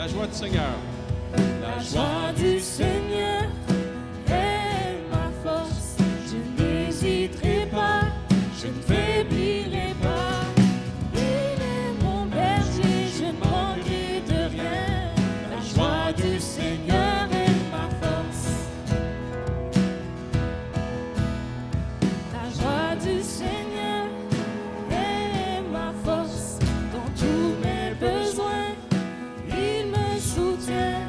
La joie du Seigneur. La joie du Seigneur est ma force. Je n'hésiterai pas, je ne faiblirai pas. Il est mon berger, je ne manquerai de rien. La joie du Seigneur est ma force. La joie du Seigneur est ma force. Dans tous mes besoins, il me soutient.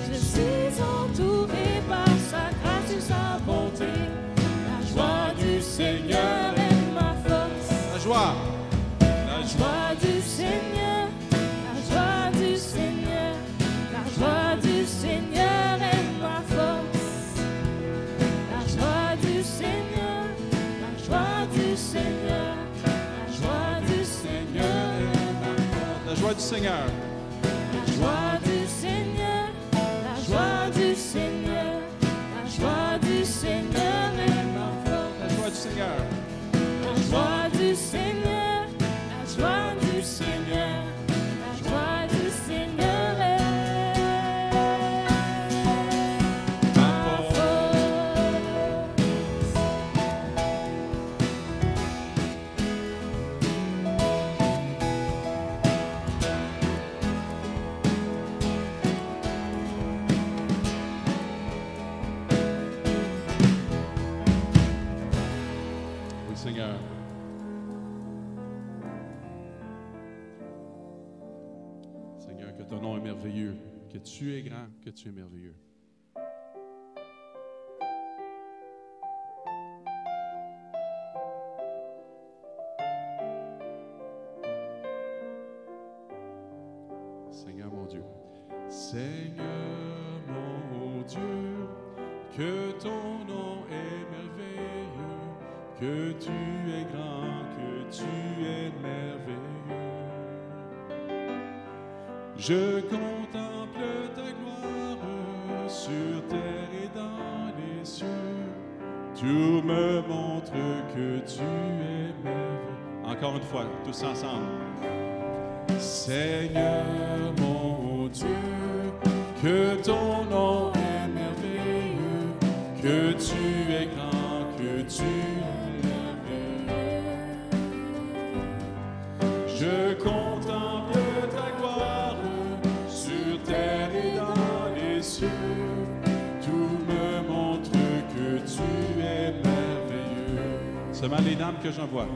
Je suis entouré par sa grâce et sa bonté. La joie du Seigneur est ma force. La joie. La joie du Seigneur, la joie du Seigneur, la joie du Seigneur est ma force. La joie du Seigneur, la joie du Seigneur, la joie du Seigneur est ma force. La joie du Seigneur. La joie du Seigneur, la joie du Seigneur, la joie du Seigneur est ma force. La joie du Seigneur. La joie du Seigneur, la joie du Seigneur, la joie du Seigneur est ma force. Oui, Seigneur. Seigneur, que ton nom est merveilleux, que tu es grand, que tu es merveilleux. Seigneur mon Dieu. Seigneur mon Dieu, que ton nom est merveilleux, que tu es grand, que tu es merveilleux. Je contemple ta gloire sur terre et dans les cieux. Tout me montre que tu es merveilleux. Encore une fois, tous ensemble. Seigneur mon Dieu, que ton nom est merveilleux, que tu es grand, que tu es merveilleux. Je contemple ta gloire sur terre et dans les cieux. Tout me montre que tu es merveilleux. Seulement les dames que j'en vois.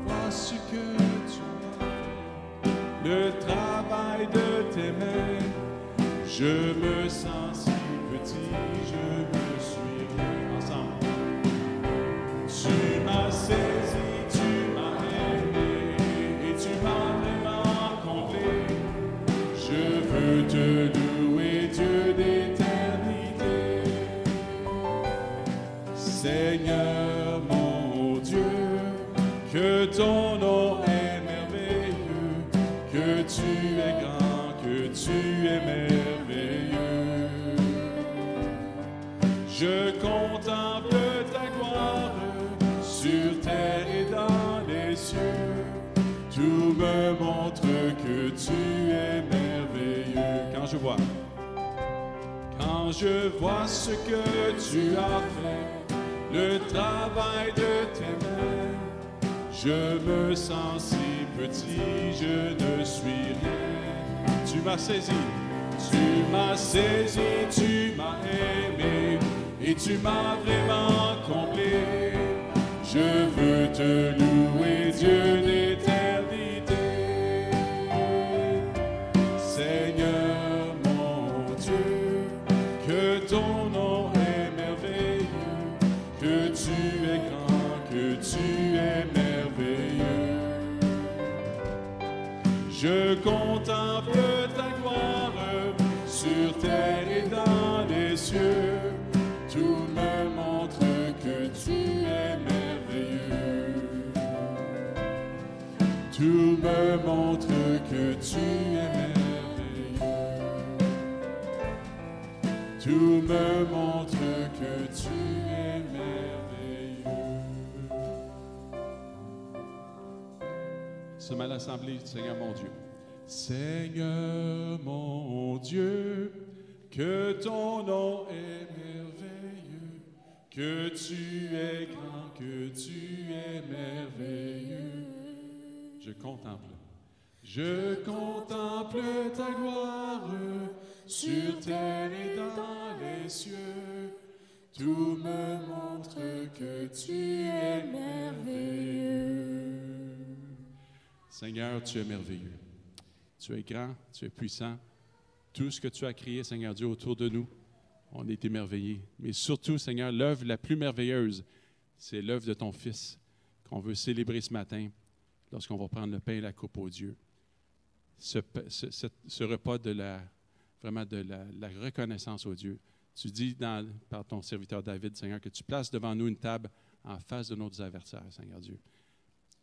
Vois ce que tu as fait, le travail de tes mains. Je me sens si petit, je me suis rien. Ensemble. Tu m'as saisi, tu m'as aimé et tu m'as vraiment comblé. Je veux te louer, Dieu d'éternité. Seigneur mon Dieu, que ton nom est merveilleux, que tu es grand, que tu es merveilleux. Je contemple ta gloire sur terre et dans les cieux. Tout me montre que tu es merveilleux. Quand je vois ce que tu as fait, le travail de tes mains, je me sens si petit, je ne suis rien. Tu m'as saisi, tu m'as aimé et tu m'as vraiment comblé. Je veux te louer, Dieu d'éternité. Seigneur mon Dieu, que ton nom est merveilleux, que tu es grand, que tu es merveilleux. Je contemple ta gloire sur terre et dans les cieux. Tout me montre que tu es merveilleux. Tout me montre que tu es merveilleux. Tout me montre que tu es merveilleux. Seulement l'assemblée, Seigneur mon Dieu. Seigneur mon Dieu, que ton nom est merveilleux, que tu es grand, que tu es merveilleux. Je contemple ta gloire sur terre et dans les cieux. Tout me montre que tu es merveilleux. Seigneur, tu es merveilleux. Tu es grand, tu es puissant. Tout ce que tu as créé, Seigneur Dieu, autour de nous, on est émerveillés. Mais surtout, Seigneur, l'œuvre la plus merveilleuse, c'est l'œuvre de ton Fils qu'on veut célébrer ce matin lorsqu'on va prendre le pain et la coupe au Dieu. Ce repas de la reconnaissance au Dieu. Tu dis par ton serviteur David, Seigneur, que tu places devant nous une table en face de nos adversaires, Seigneur Dieu.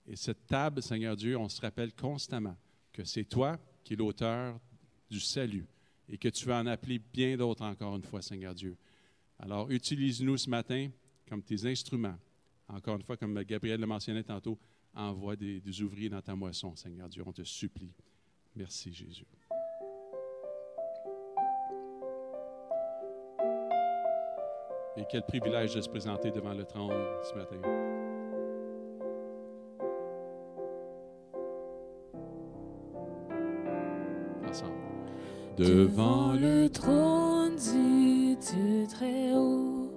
Et cette table, Seigneur Dieu, on se rappelle constamment que c'est toi qui es l'auteur du salut et que tu vas en appeler bien d'autres encore une fois, Seigneur Dieu. Alors, utilise-nous ce matin comme tes instruments. Encore une fois, comme Gabriel le mentionnait tantôt, envoie des ouvriers dans ta moisson, Seigneur Dieu. On te supplie. Merci, Jésus. Et quel privilège de se présenter devant le trône ce matin. Ensemble. Devant le trône du Dieu très haut,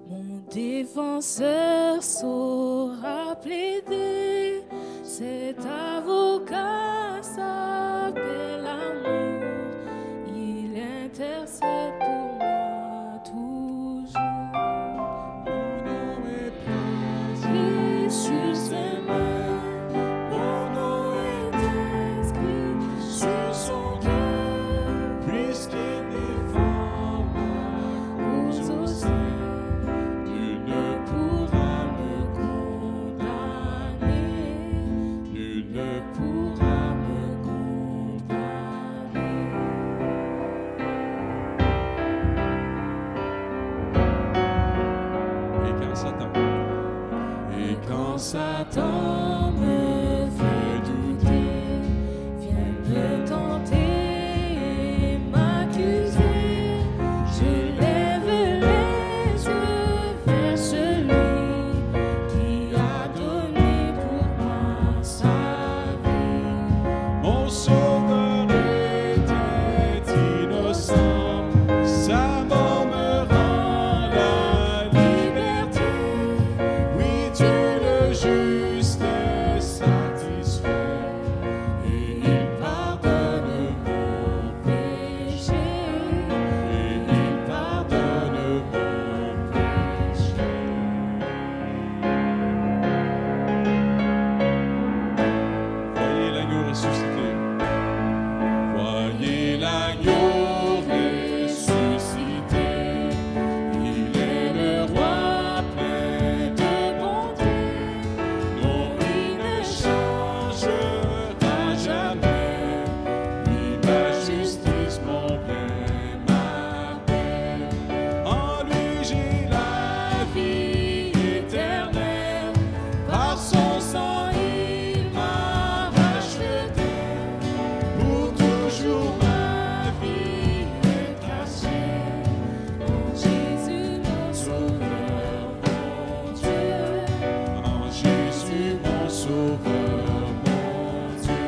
mon défenseur saura plaider. Cet avocat s'appelle amour, il intercède pour moi toujours. Mon nom est placé sur ses mains, mon nom est inscrit sur son cœur, puisqu'il défend ma cause au sein. Nul ne pourra me condamner. Nul ne pourra me condamner. Et quand Satan me fait douter, vient me tenter et m'accuser. Je lève les yeux vers celui qui a donné pour moi sa vie. mon sauveur était innocent, sa mort me rend la liberté. Oui, Dieu le juste est satisfait, et il pardonne mon péché, et il pardonne mon péché. Voyez l'agneau ressuscité. Voyez l'agneau ressuscité. Il est le roi plein de bonté. Non, il ne changera jamais. Lui, ma justice, mon bien, ma paix. En lui, j'ai la vie éternelle. Par son sang, il m'a racheté. Pour toujours, ma vie est cachée. En Jésus, mon sauveur, mon Dieu. En Jésus, mon sauveur, mon Dieu.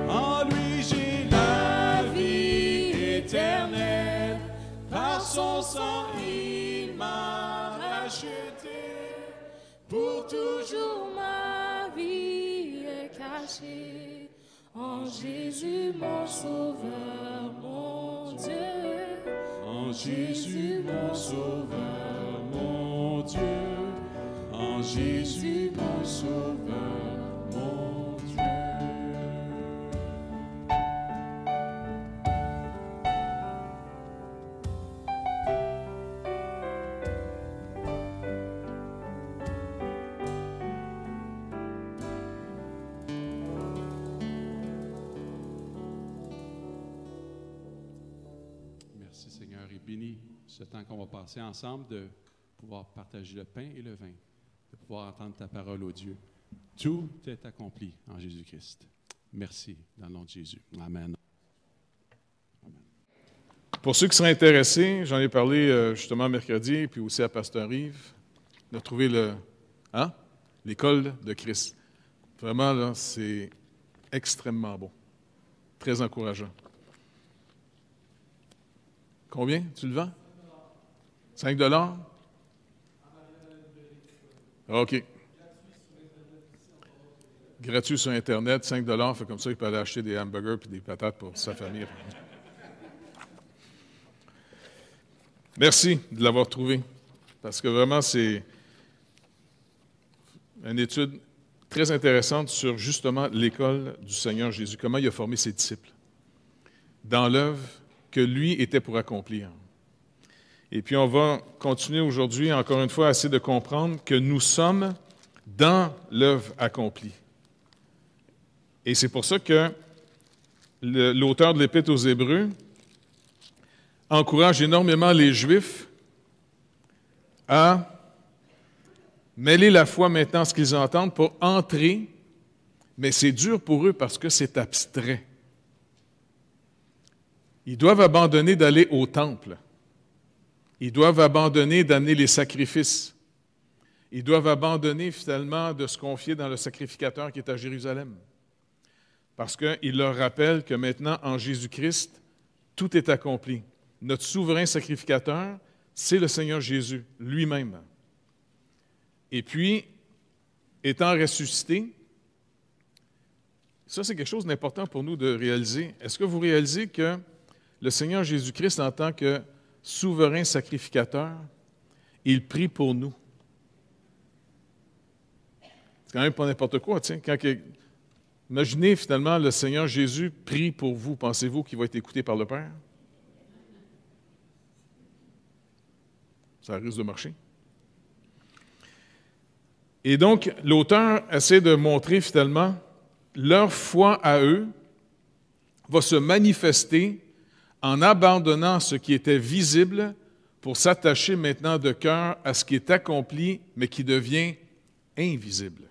En lui, j'ai la vie éternelle. Par son sang, il m'a racheté. Pour toujours, Ma vie est cachée en Jésus, mon sauveur, mon Dieu. en Jésus, mon sauveur, mon Dieu. En Jésus, mon sauveur, mon Dieu. Merci Seigneur et bénis ce temps qu'on va passer ensemble de pouvoir partager le pain et le vin, de pouvoir entendre ta parole, ô Dieu. Tout est accompli en Jésus-Christ. Merci, dans le nom de Jésus. Amen. Pour ceux qui seraient intéressés, j'en ai parlé justement mercredi, puis aussi à Pasteur Yves, de trouver l'école de Christ. Vraiment, là, c'est extrêmement bon. Très encourageant. Combien tu le vends? 5 $? OK. Gratuit sur Internet, 5 $, fait comme ça, il peut aller acheter des hamburgers et des patates pour sa famille. Merci de l'avoir trouvé, parce que vraiment, c'est une étude très intéressante sur justement l'école du Seigneur Jésus, comment il a formé ses disciples dans l'œuvre que lui était pour accomplir. Et puis, on va continuer aujourd'hui, encore une fois, à essayer de comprendre que nous sommes dans l'œuvre accomplie. Et c'est pour ça que l'auteur de l'Épître aux Hébreux encourage énormément les Juifs à mêler la foi maintenant à ce qu'ils entendent pour entrer, mais c'est dur pour eux parce que c'est abstrait. Ils doivent abandonner d'aller au temple. Ils doivent abandonner d'amener les sacrifices. Ils doivent abandonner finalement de se confier dans le sacrificateur qui est à Jérusalem. Parce qu'il leur rappelle que maintenant, en Jésus-Christ, tout est accompli. Notre souverain sacrificateur, c'est le Seigneur Jésus lui-même. Et puis, étant ressuscité, ça c'est quelque chose d'important pour nous de réaliser. Est-ce que vous réalisez que le Seigneur Jésus-Christ, en tant que souverain sacrificateur, il prie pour nous? C'est quand même pas n'importe quoi, tiens. Imaginez finalement le Seigneur Jésus prie pour vous. Pensez-vous qu'il va être écouté par le Père? Ça risque de marcher. Et donc, l'auteur essaie de montrer finalement leur foi à eux va se manifester en abandonnant ce qui était visible pour s'attacher maintenant de cœur à ce qui est accompli, mais qui devient invisible.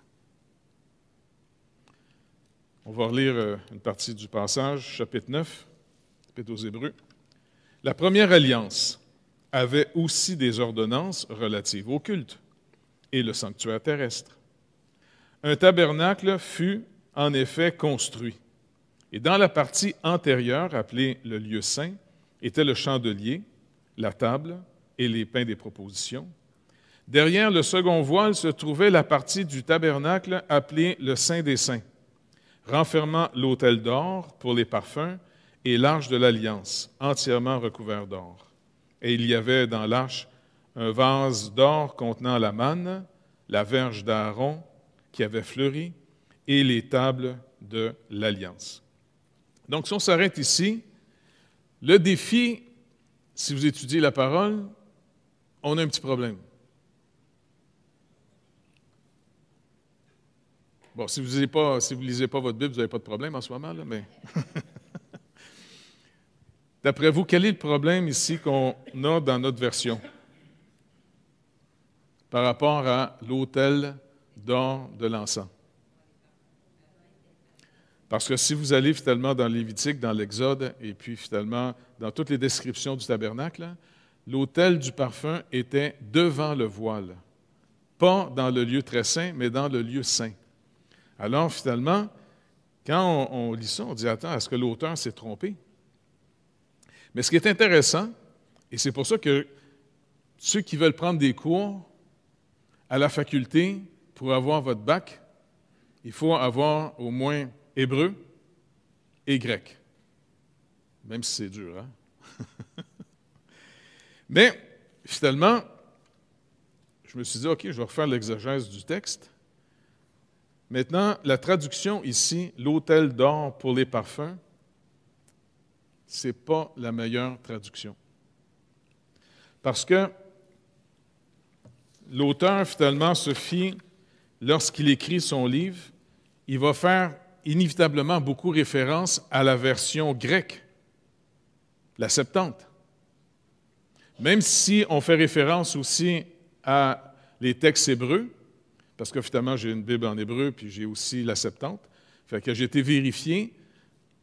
On va relire une partie du passage, chapitre 9, Épître aux Hébreux. La première alliance avait aussi des ordonnances relatives au culte et le sanctuaire terrestre. Un tabernacle fut en effet construit. Et dans la partie antérieure, appelée le lieu saint, était le chandelier, la table et les pains des propositions. Derrière le second voile se trouvait la partie du tabernacle appelée le Saint des Saints, renfermant l'autel d'or pour les parfums et l'arche de l'Alliance, entièrement recouvert d'or. Et il y avait dans l'arche un vase d'or contenant la manne, la verge d'Aaron qui avait fleuri et les tables de l'Alliance. Donc, si on s'arrête ici, le défi, si vous étudiez la parole, on a un petit problème. Bon, si vous ne lisez pas votre Bible, vous n'avez pas de problème en ce moment, là, mais... D'après vous, quel est le problème ici qu'on a dans notre version par rapport à l'autel d'or de l'encens? Parce que si vous allez finalement dans Lévitique, dans l'Exode, et puis finalement dans toutes les descriptions du tabernacle, l'autel du parfum était devant le voile. Pas dans le lieu très saint, mais dans le lieu saint. Alors finalement, quand on lit ça, on dit « Attends, est-ce que l'auteur s'est trompé? » Mais ce qui est intéressant, et c'est pour ça que ceux qui veulent prendre des cours à la faculté pour avoir votre bac, il faut avoir au moins hébreu et grec. Même si c'est dur, hein? Mais, finalement, je me suis dit, OK, je vais refaire l'exégèse du texte. Maintenant, la traduction ici, l'autel d'or pour les parfums, ce n'est pas la meilleure traduction. Parce que l'auteur, finalement, se fie, lorsqu'il écrit son livre, il va faire inévitablement beaucoup référence à la version grecque, la Septante. Même si on fait référence aussi à les textes hébreux, parce que finalement, j'ai une Bible en hébreu, puis j'ai aussi la Septante. Fait que j'ai été vérifié,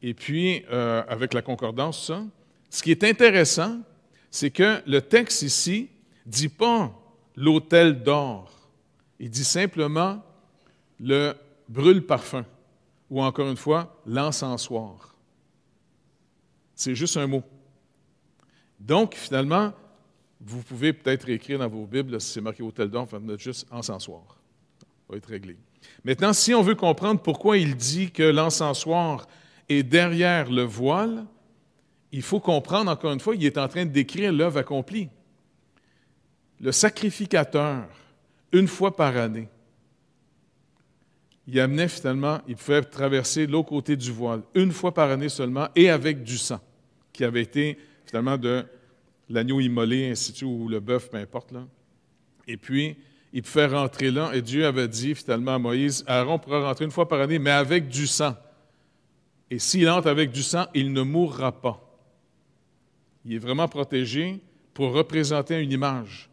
et puis, avec la concordance, ça. Ce qui est intéressant, c'est que le texte ici ne dit pas l'autel d'or. Il dit simplement le brûle-parfum, ou encore une fois, l'encensoir. C'est juste un mot. Donc, finalement, vous pouvez peut-être écrire dans vos Bibles, si c'est marqué autel d'or, vous faites juste encensoir. Ça va être réglé. Maintenant, si on veut comprendre pourquoi il dit que l'encensoir est derrière le voile, il faut comprendre, encore une fois, il est en train de décrire l'œuvre accomplie. Le sacrificateur, une fois par année, il amenait finalement, il pouvait traverser l'autre côté du voile, une fois par année seulement, et avec du sang, qui avait été finalement de l'agneau immolé, ainsi de suite, ou le bœuf, peu importe. Là. Et puis, il pouvait rentrer là, et Dieu avait dit finalement à Moïse, Aaron pourra rentrer une fois par année, mais avec du sang. Et s'il entre avec du sang, il ne mourra pas. Il est vraiment protégé pour représenter une image.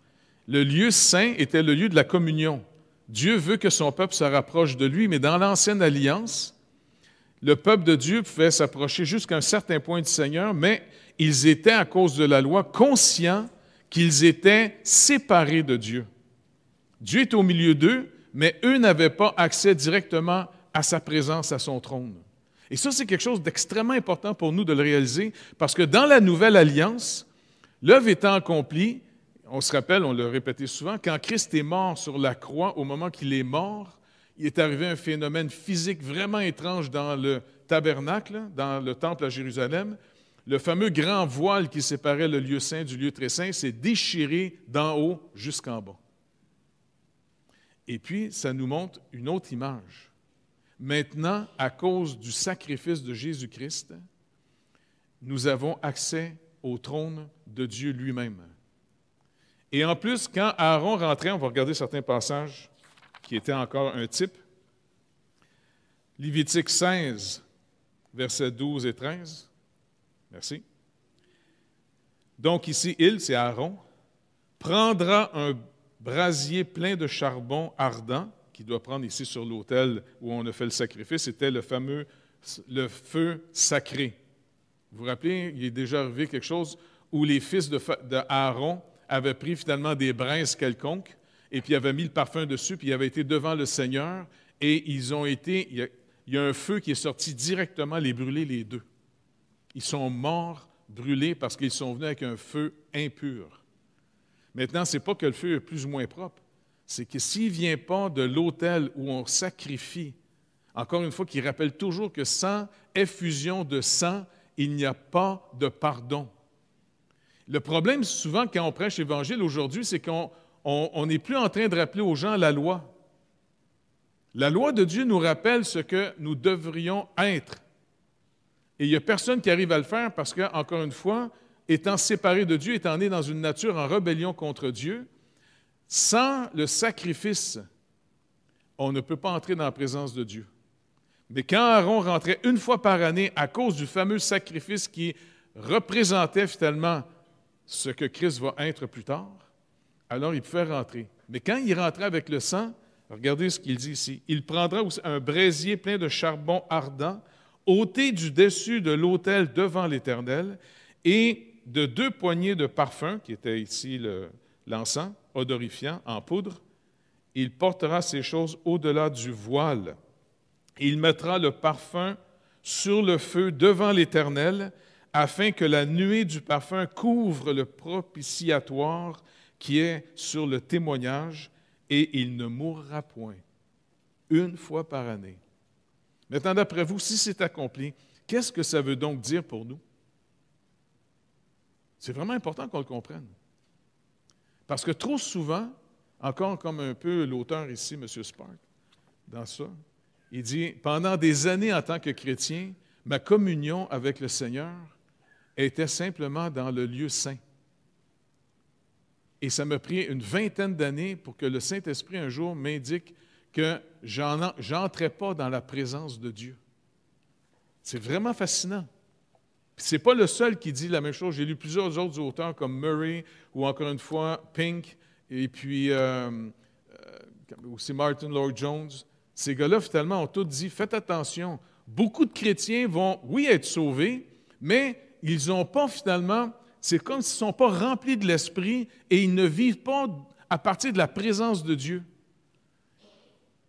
Le lieu saint était le lieu de la communion. Dieu veut que son peuple se rapproche de lui, mais dans l'Ancienne Alliance, le peuple de Dieu pouvait s'approcher jusqu'à un certain point du Seigneur, mais ils étaient, à cause de la loi, conscients qu'ils étaient séparés de Dieu. Dieu est au milieu d'eux, mais eux n'avaient pas accès directement à sa présence, à son trône. Et ça, c'est quelque chose d'extrêmement important pour nous de le réaliser, parce que dans la Nouvelle Alliance, l'œuvre étant accomplie, on se rappelle, on l'a répété souvent, quand Christ est mort sur la croix, au moment qu'il est mort, il est arrivé un phénomène physique vraiment étrange dans le tabernacle, dans le temple à Jérusalem. Le fameux grand voile qui séparait le lieu saint du lieu très saint s'est déchiré d'en haut jusqu'en bas. Et puis, ça nous montre une autre image. Maintenant, à cause du sacrifice de Jésus-Christ, nous avons accès au trône de Dieu lui-même. Et en plus, quand Aaron rentrait, on va regarder certains passages qui étaient encore un type. Lévitique 16, versets 12 et 13. Merci. Donc ici, il, c'est Aaron, prendra un brasier plein de charbon ardent, qu'il doit prendre ici sur l'autel où on a fait le sacrifice, c'était le feu sacré. Vous vous rappelez, il est déjà arrivé quelque chose où les fils d'Aaron avaient pris finalement des braises quelconques, et puis ils avaient mis le parfum dessus, puis ils avaient été devant le Seigneur, et ils ont été, il y a un feu qui est sorti directement les brûler les deux. Ils sont morts brûlés parce qu'ils sont venus avec un feu impur. Maintenant, ce n'est pas que le feu est plus ou moins propre, c'est que s'il ne vient pas de l'autel où on sacrifie, encore une fois, qui rappelle toujours que sans effusion de sang, il n'y a pas de pardon. Le problème, souvent, quand on prêche l'Évangile aujourd'hui, c'est qu'on n'est plus en train de rappeler aux gens la loi. La loi de Dieu nous rappelle ce que nous devrions être. Et il n'y a personne qui arrive à le faire parce que, encore une fois, étant séparé de Dieu, étant né dans une nature en rébellion contre Dieu, sans le sacrifice, on ne peut pas entrer dans la présence de Dieu. Mais quand Aaron rentrait une fois par année à cause du fameux sacrifice qui représentait finalement ce que Christ va être plus tard, alors il pouvait rentrer. Mais quand il rentrait avec le sang, regardez ce qu'il dit ici, il prendra aussi un brasier plein de charbon ardent, ôté du dessus de l'autel devant l'Éternel, et de 2 poignées de parfum, qui était ici l'encens, odorifiant, en poudre. Il portera ces choses au-delà du voile. Il mettra le parfum sur le feu devant l'Éternel, afin que la nuée du parfum couvre le propitiatoire qui est sur le témoignage, et il ne mourra point, une fois par année. Maintenant, d'après vous, si c'est accompli, qu'est-ce que ça veut donc dire pour nous? C'est vraiment important qu'on le comprenne. Parce que trop souvent, encore comme un peu l'auteur ici, M. Spark, dans ça, il dit, pendant des années en tant que chrétien, ma communion avec le Seigneur était simplement dans le lieu saint. Et ça m'a pris une 20aine d'années pour que le Saint-Esprit un jour m'indique que je n'entrais pas dans la présence de Dieu. C'est vraiment fascinant. Ce n'est pas le seul qui dit la même chose. J'ai lu plusieurs autres auteurs comme Murray ou encore une fois Pink et puis aussi Martin Lloyd-Jones, ces gars-là, finalement, ont tous dit, faites attention, beaucoup de chrétiens vont, oui, être sauvés, mais ils n'ont pas, finalement, c'est comme s'ils ne sont pas remplis de l'Esprit et ils ne vivent pas à partir de la présence de Dieu.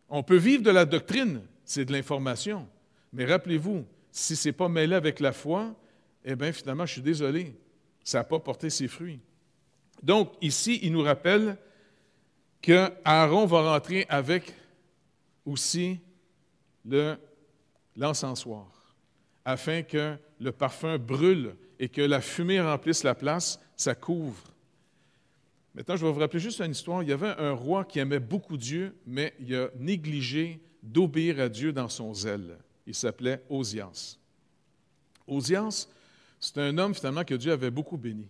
On peut vivre de la doctrine, c'est de l'information, mais rappelez-vous, si ce n'est pas mêlé avec la foi, eh bien, finalement, je suis désolé, ça n'a pas porté ses fruits. Donc, ici, il nous rappelle que Aaron va rentrer avec aussi l'encensoir, afin que le parfum brûle et que la fumée remplisse la place, ça couvre. Maintenant, je vais vous rappeler juste une histoire. Il y avait un roi qui aimait beaucoup Dieu, mais il a négligé d'obéir à Dieu dans son zèle. Il s'appelait Osias. Osias, c'est un homme finalement que Dieu avait beaucoup béni.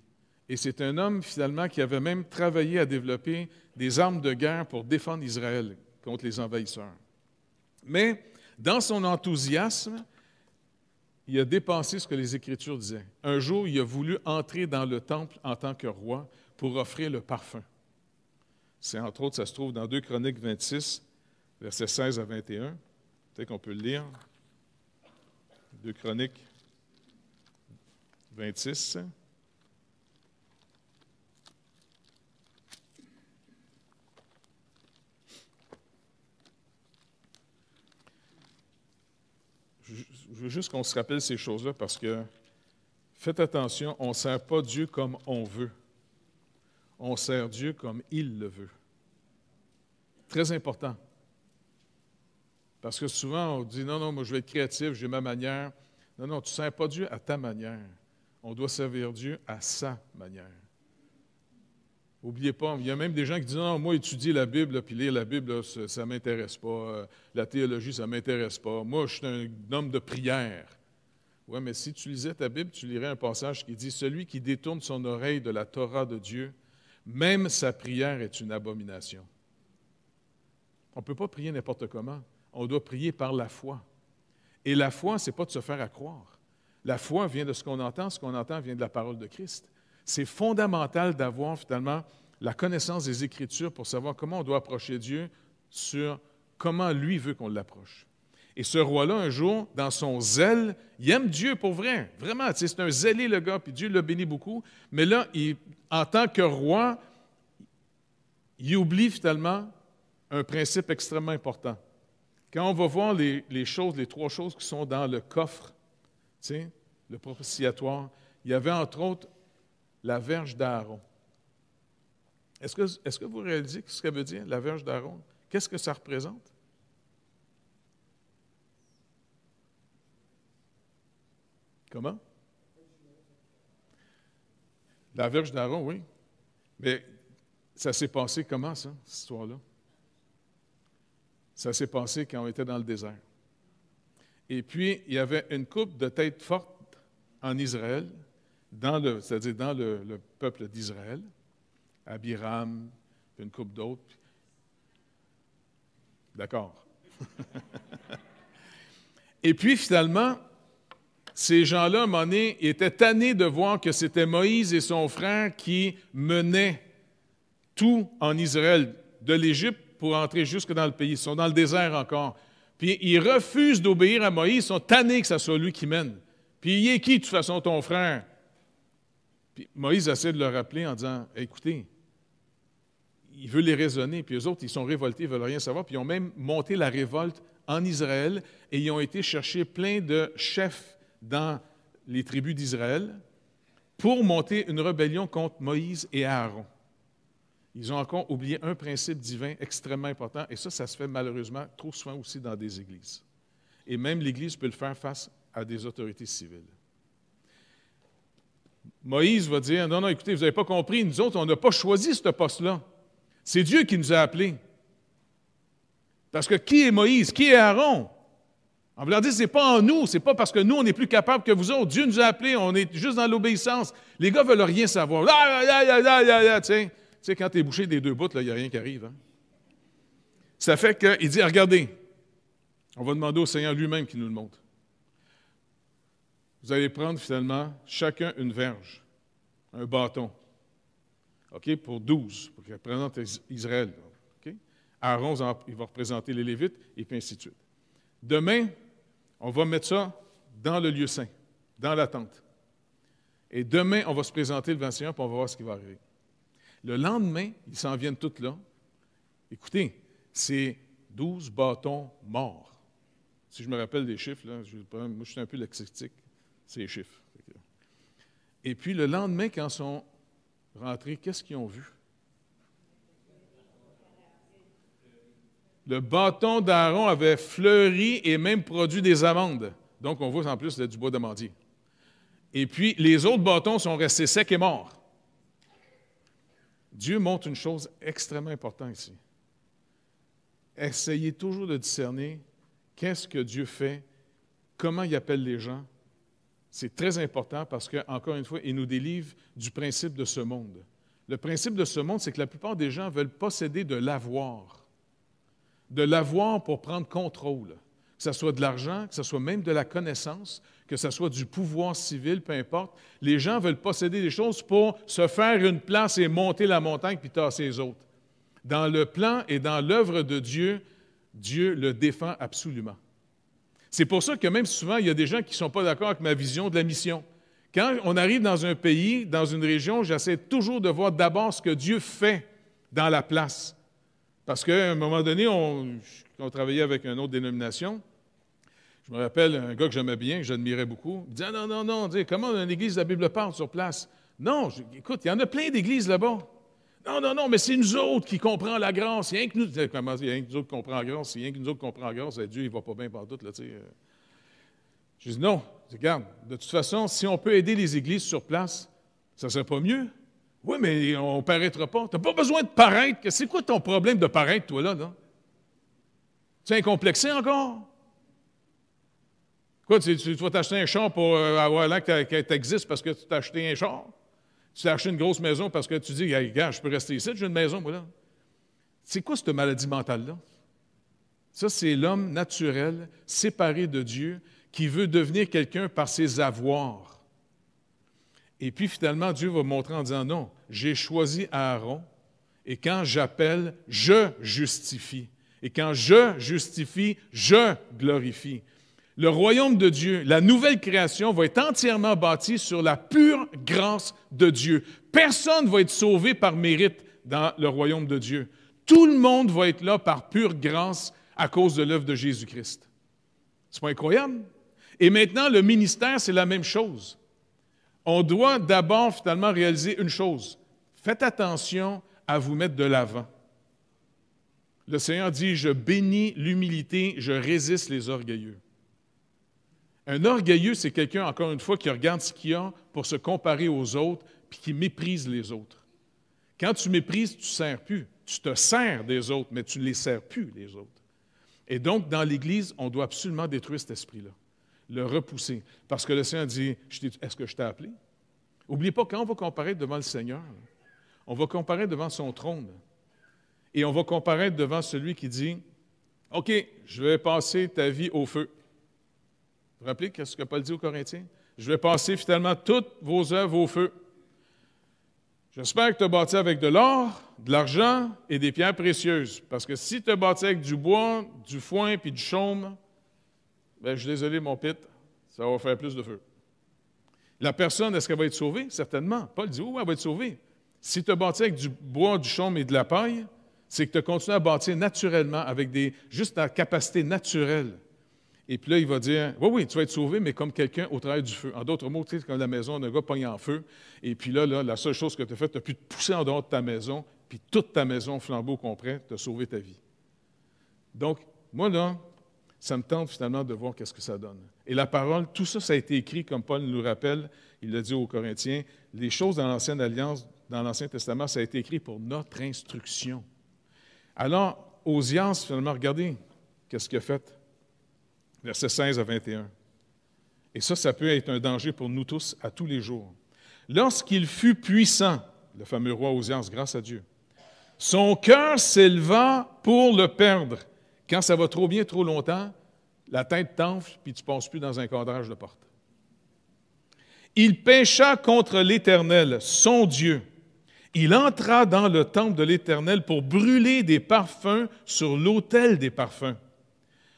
Et c'est un homme finalement qui avait même travaillé à développer des armes de guerre pour défendre Israël contre les envahisseurs. Mais dans son enthousiasme, il a dépensé ce que les Écritures disaient. Un jour, il a voulu entrer dans le temple en tant que roi pour offrir le parfum. C'est entre autres, ça se trouve dans 2 Chroniques 26, versets 16 à 21. Peut-être qu'on peut le lire. 2 Chroniques 26. Je veux juste qu'on se rappelle ces choses-là parce que, faites attention, on ne sert pas Dieu comme on veut. On sert Dieu comme il le veut. Très important. Parce que souvent, on dit, non, moi je vais être créatif, j'ai ma manière. Non, tu ne sers pas Dieu à ta manière. On doit servir Dieu à sa manière. N'oubliez pas, il y a même des gens qui disent, non, moi étudier la Bible, puis lire la Bible, là, ça ne m'intéresse pas. La théologie, ça ne m'intéresse pas. Moi, je suis un homme de prière. Oui, mais si tu lisais ta Bible, tu lirais un passage qui dit, celui qui détourne son oreille de la Torah de Dieu, même sa prière est une abomination. On ne peut pas prier n'importe comment. On doit prier par la foi. Et la foi, ce n'est pas de se faire à croire. La foi vient de ce qu'on entend vient de la parole de Christ. C'est fondamental d'avoir finalement la connaissance des Écritures pour savoir comment on doit approcher Dieu sur comment lui veut qu'on l'approche. Et ce roi-là, un jour, dans son zèle, il aime Dieu pour vrai. Vraiment, c'est un zélé, le gars, puis Dieu l'a béni beaucoup. Mais là, en tant que roi, il oublie finalement un principe extrêmement important. Quand on va voir les trois choses qui sont dans le coffre, le propitiatoire, il y avait entre autres la verge d'Aaron. Est-ce que vous réalisez ce que ça veut dire, la verge d'Aaron? Qu'est-ce que ça représente? Comment? La verge d'Aaron, oui. Mais ça s'est passé comment, ça, cette histoire-là? Ça s'est passé quand on était dans le désert. Et puis, il y avait une couple de têtes fortes en Israël, c'est-à-dire dans le peuple d'Israël, Abiram, puis une couple d'autres. D'accord. Et puis, finalement, ces gens-là, à un moment donné, étaient tannés de voir que c'était Moïse et son frère qui menaient tout en Israël, de l'Égypte pour entrer jusque dans le pays. Ils sont dans le désert encore. Puis ils refusent d'obéir à Moïse, ils sont tannés que ce soit lui qui mène. Puis il est qui, de toute façon, ton frère? Puis Moïse essaie de leur rappeler en disant, écoutez, il veut les raisonner, puis eux autres, ils sont révoltés, ils ne veulent rien savoir, puis ils ont même monté la révolte en Israël et ils ont été chercher plein de chefs dans les tribus d'Israël pour monter une rébellion contre Moïse et Aaron. Ils ont encore oublié un principe divin extrêmement important, et ça se fait malheureusement trop souvent aussi dans des églises. Et même l'Église peut le faire face à des autorités civiles. Moïse va dire, non, écoutez, vous n'avez pas compris, nous autres, on n'a pas choisi ce poste-là. C'est Dieu qui nous a appelés. Parce que qui est Moïse? Qui est Aaron? On va leur dire, ce n'est pas en nous, ce n'est pas parce que nous, on est plus capables que vous autres. Dieu nous a appelés, on est juste dans l'obéissance. Les gars ne veulent rien savoir. Tu sais, quand tu es bouché des deux bouts, il n'y a rien qui arrive. Hein? Ça fait qu'il dit, regardez, on va demander au Seigneur lui-même qu'il nous le montre. Vous allez prendre finalement chacun une verge, un bâton, OK, pour 12, pour qu'il représente Israël. OK? Aaron, il va représenter les Lévites, et puis ainsi de suite. Demain, on va mettre ça dans le lieu saint, dans la tente. Et demain, on va se présenter devant le Seigneur, puis on va voir ce qui va arriver. Le lendemain, ils s'en viennent tous là. Écoutez, c'est 12 bâtons morts. Si je me rappelle des chiffres, là, moi je suis un peu lexique, c'est les chiffres. Et puis le lendemain, quand ils sont rentrés, qu'est-ce qu'ils ont vu? Le bâton d'Aaron avait fleuri et même produit des amandes. Donc, on voit en plus du bois d'amandier. Et puis, les autres bâtons sont restés secs et morts. Dieu montre une chose extrêmement importante ici. Essayez toujours de discerner qu'est-ce que Dieu fait, comment il appelle les gens. C'est très important parce qu'encore une fois, il nous délivre du principe de ce monde. Le principe de ce monde, c'est que la plupart des gens veulent posséder de l'avoir. De l'avoir pour prendre contrôle, que ce soit de l'argent, que ce soit même de la connaissance, que ce soit du pouvoir civil, peu importe. Les gens veulent posséder des choses pour se faire une place et monter la montagne puis tasser les autres. Dans le plan et dans l'œuvre de Dieu, Dieu le défend absolument. C'est pour ça que même souvent, il y a des gens qui ne sont pas d'accord avec ma vision de la mission. Quand on arrive dans un pays, dans une région, j'essaie toujours de voir d'abord ce que Dieu fait dans la place. Parce qu'à un moment donné, on travaillait avec une autre dénomination. Je me rappelle un gars que j'aimais bien, que j'admirais beaucoup. Il disait « Non, comment une église de la Bible parle sur place? » Non, écoute, il y en a plein d'églises là-bas. Non, mais c'est nous autres qui comprenons la grâce. Il y a rien que nous, comment dire, il y a rien que nous autres qui comprenons la grâce. Il y a rien que nous autres qui comprenons la grâce. Dieu, il ne va pas bien partout, là, tu sais. Je dis non, regarde, de toute façon, si on peut aider les églises sur place, ça ne serait pas mieux? Oui, mais on ne paraîtra pas. Tu n'as pas besoin de paraître. C'est quoi ton problème de paraître, toi, là? Tu es incomplexé encore? Quoi, tu vas t'acheter un char pour avoir l'air que tu existes parce que tu t'as acheté un char? Tu t'as acheté une grosse maison parce que tu dis, hey, gars, je peux rester ici, j'ai une maison, moi, là. C'est quoi cette maladie mentale-là? Ça, c'est l'homme naturel, séparé de Dieu, qui veut devenir quelqu'un par ses avoirs. Et puis, finalement, Dieu va montrer en disant, non, j'ai choisi Aaron, et quand j'appelle, je justifie. Et quand je justifie, je glorifie. Le royaume de Dieu, la nouvelle création, va être entièrement bâtie sur la pure grâce de Dieu. Personne ne va être sauvé par mérite dans le royaume de Dieu. Tout le monde va être là par pure grâce à cause de l'œuvre de Jésus-Christ. C'est pas incroyable? Et maintenant, le ministère, c'est la même chose. On doit d'abord, finalement, réaliser une chose. Faites attention à vous mettre de l'avant. Le Seigneur dit, « Je bénis l'humilité, je résiste les orgueilleux. » Un orgueilleux, c'est quelqu'un, encore une fois, qui regarde ce qu'il a pour se comparer aux autres, puis qui méprise les autres. Quand tu méprises, tu ne sers plus. Tu te sers des autres, mais tu ne les sers plus, les autres. Et donc, dans l'Église, on doit absolument détruire cet esprit-là, le repousser. Parce que le Seigneur dit, est-ce que je t'ai appelé? N'oubliez pas, quand on va comparaître devant le Seigneur, on va comparaître devant son trône. Et on va comparaître devant celui qui dit, « OK, je vais passer ta vie au feu. » Vous vous rappelez ce que Paul dit aux Corinthiens? « Je vais passer finalement toutes vos œuvres au feu. J'espère que tu as bâti avec de l'or, de l'argent et des pierres précieuses. Parce que si tu as bâti avec du bois, du foin puis du chaume, bien, je suis désolé, mon pit, ça va faire plus de feu. » La personne, est-ce qu'elle va être sauvée? Certainement. Paul dit, oui, elle va être sauvée. Si tu as bâti avec du bois, du chaume et de la paille, c'est que tu as continué à bâtir naturellement, avec juste ta capacité naturelle. Et puis là, il va dire, oui, tu vas être sauvé, mais comme quelqu'un au travers du feu. En d'autres mots, tu sais, comme la maison d'un gars pogne en feu, et puis là, la seule chose que tu as faite, tu as pu te pousser en dehors de ta maison, puis toute ta maison, flambeau complet, tu as sauvé ta vie. Donc, moi, là, ça me tente finalement de voir qu'est-ce que ça donne. Et la parole, tout ça, ça a été écrit, comme Paul nous rappelle, il l'a dit aux Corinthiens, les choses dans l'Ancienne Alliance, dans l'Ancien Testament, ça a été écrit pour notre instruction. Alors, Osias, finalement, regardez, qu'est-ce qu'il a fait? Versets 16 à 21. Et ça peut être un danger pour nous tous à tous les jours. Lorsqu'il fut puissant, le fameux roi Osias, grâce à Dieu, son cœur s'éleva pour le perdre. Quand ça va trop bien, trop longtemps, la tête t'enfle, puis tu ne passes plus dans un cadrage de porte. Il pécha contre l'Éternel, son Dieu, Il entra dans le temple de l'Éternel pour brûler des parfums sur l'autel des parfums.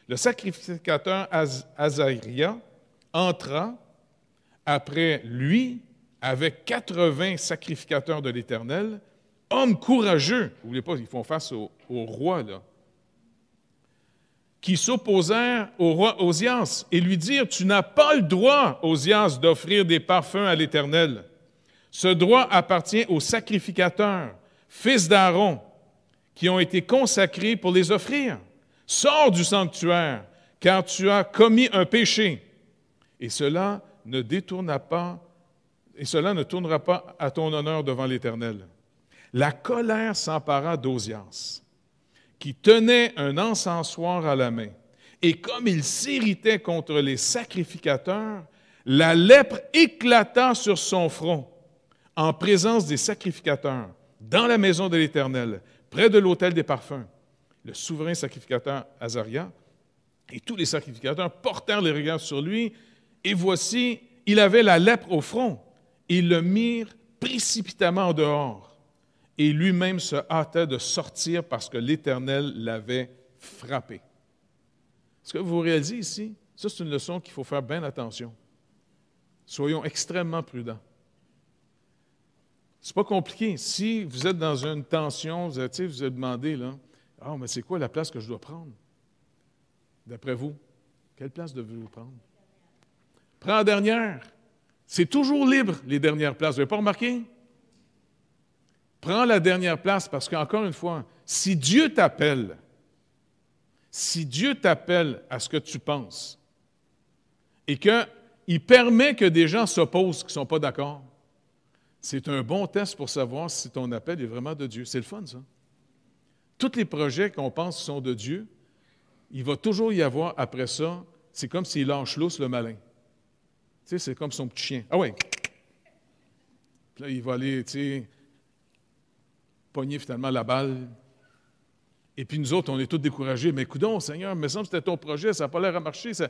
Le sacrificateur Azaria entra après lui avec 80 sacrificateurs de l'Éternel, hommes courageux, n'oubliez pas, ils font face au roi, là, qui s'opposèrent au roi Osias et lui dirent « Tu n'as pas le droit, Osias, d'offrir des parfums à l'Éternel. Ce droit appartient aux sacrificateurs, fils d'Aaron, qui ont été consacrés pour les offrir. Sors du sanctuaire, car tu as commis un péché. » Et cela ne tournera pas à ton honneur devant l'Éternel. La colère s'empara d'Osias, qui tenait un encensoir à la main. Et comme il s'irritait contre les sacrificateurs, la lèpre éclata sur son front en présence des sacrificateurs, dans la maison de l'Éternel, près de l'autel des parfums. Le souverain sacrificateur Azaria et tous les sacrificateurs portèrent les regards sur lui, et voici, il avait la lèpre au front. Ils le mirent précipitamment en dehors, et lui-même se hâtait de sortir parce que l'Éternel l'avait frappé. Est-ce que vous réalisez ici? Ça, c'est une leçon qu'il faut faire bien attention. Soyons extrêmement prudents. C'est pas compliqué. Si vous êtes dans une tension, vous êtes demandé, là, « Ah, mais c'est quoi la place que je dois prendre? » D'après vous, quelle place devez-vous prendre? Prends la dernière. C'est toujours libre, les dernières places. Vous n'avez pas remarqué? Prends la dernière place parce qu'encore une fois, si Dieu t'appelle à ce que tu penses et qu'il permet que des gens s'opposent qui ne sont pas d'accord, c'est un bon test pour savoir si ton appel est vraiment de Dieu. C'est le fun, ça. Tous les projets qu'on pense sont de Dieu, il va toujours y avoir après ça, c'est comme s'il lâche lousse le malin. Tu sais, c'est comme son petit chien. Ah oui! Puis là, il va aller, tu sais, pogner finalement la balle. Et puis nous autres, on est tous découragés. Mais coudonc, Seigneur, il me semble que c'était ton projet, ça n'a pas l'air à marcher. Ça...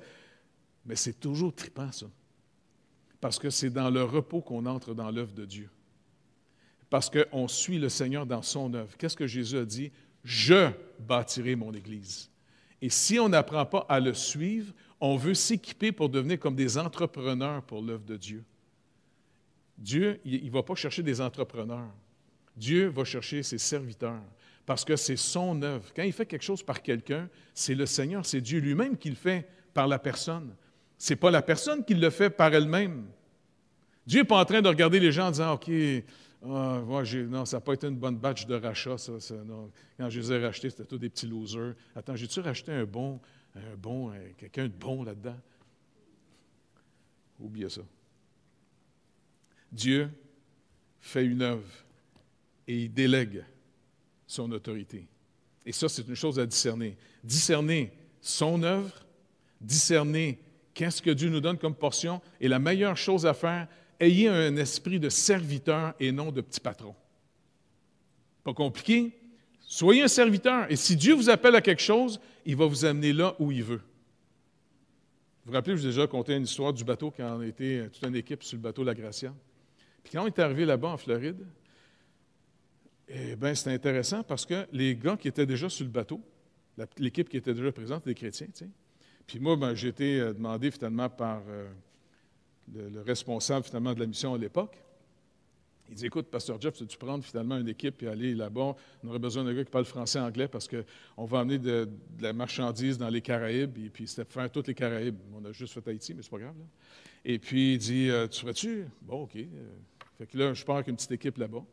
Mais c'est toujours trippant, ça. Parce que c'est dans le repos qu'on entre dans l'œuvre de Dieu. Parce qu'on suit le Seigneur dans son œuvre. Qu'est-ce que Jésus a dit? « Je bâtirai mon Église. » Et si on n'apprend pas à le suivre, on veut s'équiper pour devenir comme des entrepreneurs pour l'œuvre de Dieu. Dieu, il ne va pas chercher des entrepreneurs. Dieu va chercher ses serviteurs parce que c'est son œuvre. Quand il fait quelque chose par quelqu'un, c'est le Seigneur, c'est Dieu lui-même qui le fait par la personne. Ce n'est pas la personne qui le fait par elle-même. Dieu n'est pas en train de regarder les gens en disant « OK, non, ça n'a pas été une bonne batch de rachat, ça. Non. Quand je les ai rachetés, c'était tous des petits losers. Attends, j'ai-tu racheté quelqu'un de bon là-dedans? » Oubliez ça. Dieu fait une œuvre et il délègue son autorité. Et ça, c'est une chose à discerner. Discerner son œuvre, discerner qu'est-ce que Dieu nous donne comme portion, et la meilleure chose à faire, ayez un esprit de serviteur et non de petit patron. Pas compliqué? Soyez un serviteur. Et si Dieu vous appelle à quelque chose, il va vous amener là où il veut. Vous vous rappelez, je vous ai déjà conté une histoire du bateau quand on était toute une équipe sur le bateau La Gracia. Puis quand on est arrivé là-bas en Floride, eh bien, c'était intéressant parce que les gars qui étaient déjà sur le bateau, l'équipe qui était déjà présente, des chrétiens, tu sais. Puis moi, ben, j'ai été demandé finalement par le responsable finalement de la mission à l'époque. Il dit, écoute, Pasteur Jeff, veux-tu prendre finalement une équipe et aller là-bas? On aurait besoin d'un gars qui parle français et anglais parce qu'on va amener de la marchandise dans les Caraïbes. Et puis, c'était pour faire toutes les Caraïbes. On a juste fait Haïti, mais c'est pas grave. Là. Et puis, il dit, tu ferais-tu? Bon, OK. Fait que là, je pars avec une petite équipe là-bas.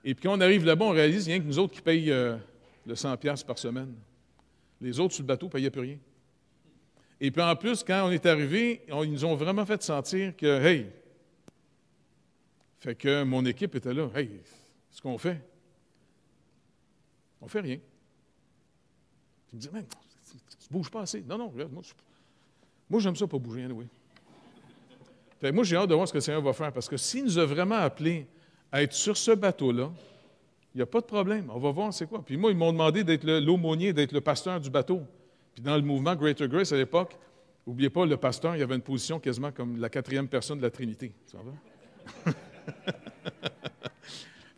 Et puis, quand on arrive là-bas, on réalise qu'il n'y a que nous autres qui payent le 100$ par semaine. Les autres sur le bateau ne payaient plus rien. Et puis, en plus, quand on est arrivé, ils nous ont vraiment fait sentir que, hey, fait que mon équipe était là. Hey, ce qu'on fait? On fait rien. Tu me dis, man, tu ne bouges pas assez. Non, non, regarde, moi j'aime ça pas bouger, oui. Fait que moi, j'ai hâte de voir ce que le Seigneur va faire, parce que s'il nous a vraiment appelés à être sur ce bateau-là, il n'y a pas de problème. On va voir c'est quoi. Puis moi, ils m'ont demandé d'être l'aumônier, d'être le pasteur du bateau. Puis dans le mouvement Greater Grace à l'époque, n'oubliez pas, le pasteur, il y avait une position quasiment comme la 4e personne de la Trinité. Ça va?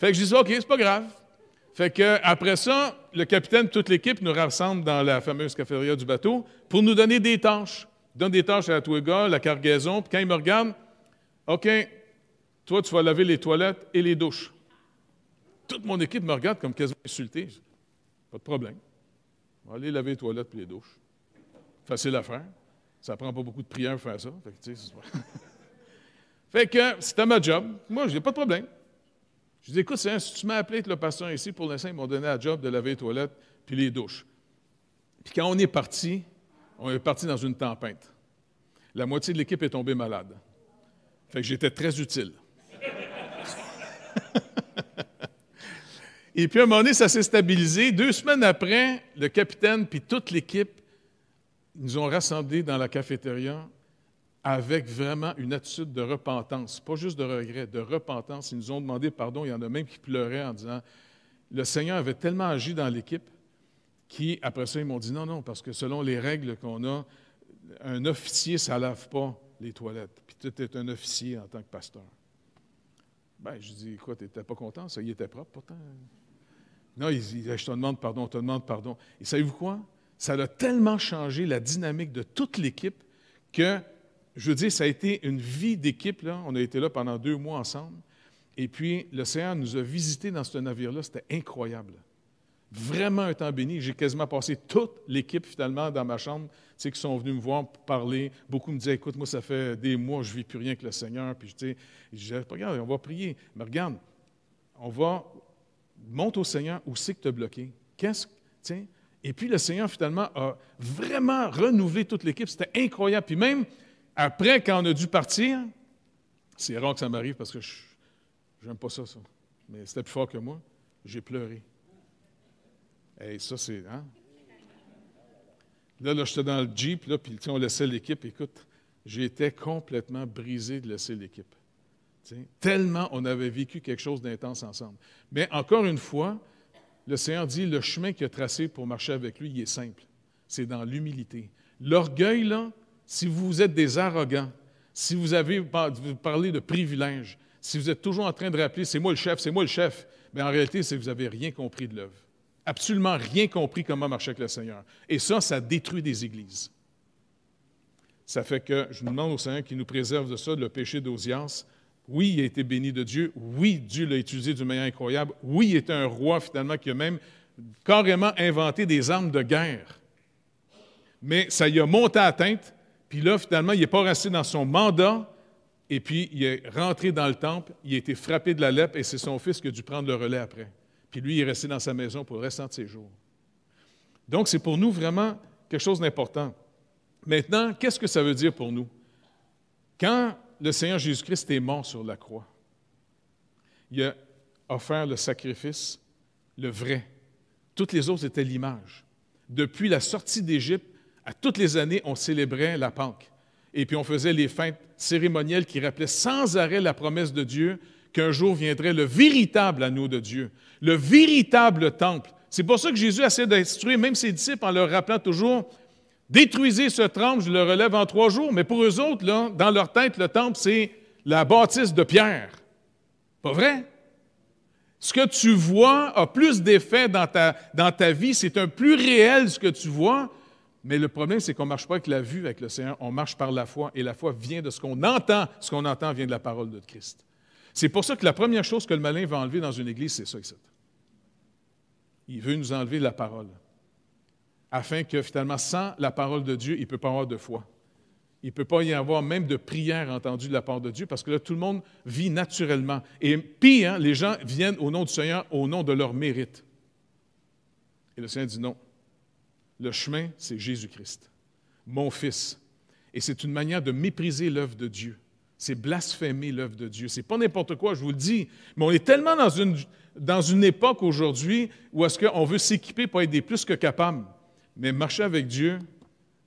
Fait que je dis, OK, c'est pas grave. Fait que après ça, le capitaine, toute l'équipe nous rassemble dans la fameuse cafétéria du bateau pour nous donner des tâches. Il donne des tâches à tous les gars, la cargaison, puis quand il me regarde, OK, toi, tu vas laver les toilettes et les douches. Toute mon équipe me regarde comme quasiment insulté. Pas de problème. On va aller laver les toilettes et les douches. Facile à faire. Ça prend pas beaucoup de prière pour faire ça. Fait que, tu sais, fait que c'était ma job. Moi, je n'ai pas de problème. Je dis, écoute, si tu m'as appelé être le pasteur ici, pour l'instant, ils m'ont donné la job de laver les toilettes puis les douches. Puis quand on est parti dans une tempête. La moitié de l'équipe est tombée malade. Fait que j'étais très utile. Et puis, à un moment donné, ça s'est stabilisé. 2 semaines après, le capitaine puis toute l'équipe nous ont rassemblés dans la cafétéria avec vraiment une attitude de repentance, pas juste de regret, de repentance. Ils nous ont demandé pardon. Il y en a même qui pleuraient en disant, le Seigneur avait tellement agi dans l'équipe qu'après ça, ils m'ont dit non, parce que selon les règles qu'on a, un officier, ça ne lave pas les toilettes. Puis tu es un officier en tant que pasteur. Bien, je dis, quoi, tu n'étais pas content? Ça y était propre pourtant. Non, il dit, je te demande pardon, te demande pardon. Et savez-vous quoi? Ça a tellement changé la dynamique de toute l'équipe que, je veux dire, ça a été une vie d'équipe. Là. On a été là pendant 2 mois ensemble. Et puis, le Seigneur nous a visités dans ce navire-là. C'était incroyable. Vraiment un temps béni. J'ai quasiment passé toute l'équipe, finalement, dans ma chambre, tu sais, qui sont venus me voir pour parler. Beaucoup me disaient, écoute, moi, ça fait des mois, je ne vis plus rien que le Seigneur. Puis, tu sais, je disais, regarde, on va prier. Mais regarde, monte au Seigneur où c'est que tu as bloqué. Et puis, le Seigneur, finalement, a vraiment renouvelé toute l'équipe. C'était incroyable. Puis même, après, quand on a dû partir, c'est rare que ça m'arrive parce que je n'aime pas ça. Mais c'était plus fort que moi. J'ai pleuré. Et ça, c'est... Hein? Là, j'étais dans le Jeep, là, puis on laissait l'équipe. Écoute, j'étais complètement brisé de laisser l'équipe. Tellement on avait vécu quelque chose d'intense ensemble. Mais encore une fois, le Seigneur dit, le chemin qu'il a tracé pour marcher avec lui, il est simple. C'est dans l'humilité. L'orgueil, là, si vous êtes des arrogants, si vous parlez de privilèges, si vous êtes toujours en train de rappeler « c'est moi le chef », bien en réalité, c'est que vous n'avez rien compris de l'œuvre. Absolument rien compris comment marcher avec le Seigneur. Et ça détruit des églises. Ça fait que je demande au Seigneur qu'il nous préserve de ça, de le péché d'Osias. Oui, il a été béni de Dieu. Oui, Dieu l'a utilisé d'une manière incroyable. Oui, il était un roi, finalement, qui a même carrément inventé des armes de guerre. Mais ça y a monté à la tête, puis là, finalement, il n'est pas resté dans son mandat, et puis il est rentré dans le temple, il a été frappé de la lèpre, et c'est son fils qui a dû prendre le relais après. Puis lui, il est resté dans sa maison pour le restant de ses jours. Donc, c'est pour nous vraiment quelque chose d'important. Maintenant, qu'est-ce que ça veut dire pour nous? Quand le Seigneur Jésus-Christ est mort sur la croix, il a offert le sacrifice, le vrai. Toutes les autres étaient l'image. Depuis la sortie d'Égypte, à toutes les années, on célébrait la Pâque. Et puis on faisait les fêtes cérémonielles qui rappelaient sans arrêt la promesse de Dieu qu'un jour viendrait le véritable anneau de Dieu, le véritable temple. C'est pour ça que Jésus essaie d'instruire même ses disciples en leur rappelant toujours « Détruisez ce temple, je le relève en 3 jours. » Mais pour eux autres, là, dans leur tête, le temple, c'est la bâtisse de pierre. Pas vrai? Ce que tu vois a plus d'effet dans ta vie, c'est un plus réel ce que tu vois, mais le problème, c'est qu'on ne marche pas avec la vue avec le Seigneur, on marche par la foi, et la foi vient de ce qu'on entend. Ce qu'on entend vient de la parole de Christ. C'est pour ça que la première chose que le malin va enlever dans une église, c'est ça ici. Il veut nous enlever la parole, afin que finalement, sans la parole de Dieu, il ne peut pas avoir de foi. Il ne peut pas y avoir même de prière entendue de la part de Dieu, parce que là, tout le monde vit naturellement. Et pire, les gens viennent au nom du Seigneur, au nom de leur mérite. Et le Seigneur dit non. Le chemin, c'est Jésus-Christ, mon Fils. Et c'est une manière de mépriser l'œuvre de Dieu. C'est blasphémer l'œuvre de Dieu. C'est pas n'importe quoi, je vous le dis. Mais on est tellement dans une époque aujourd'hui où est-ce qu'on veut s'équiper pour être des plus que capables. Mais marcher avec Dieu,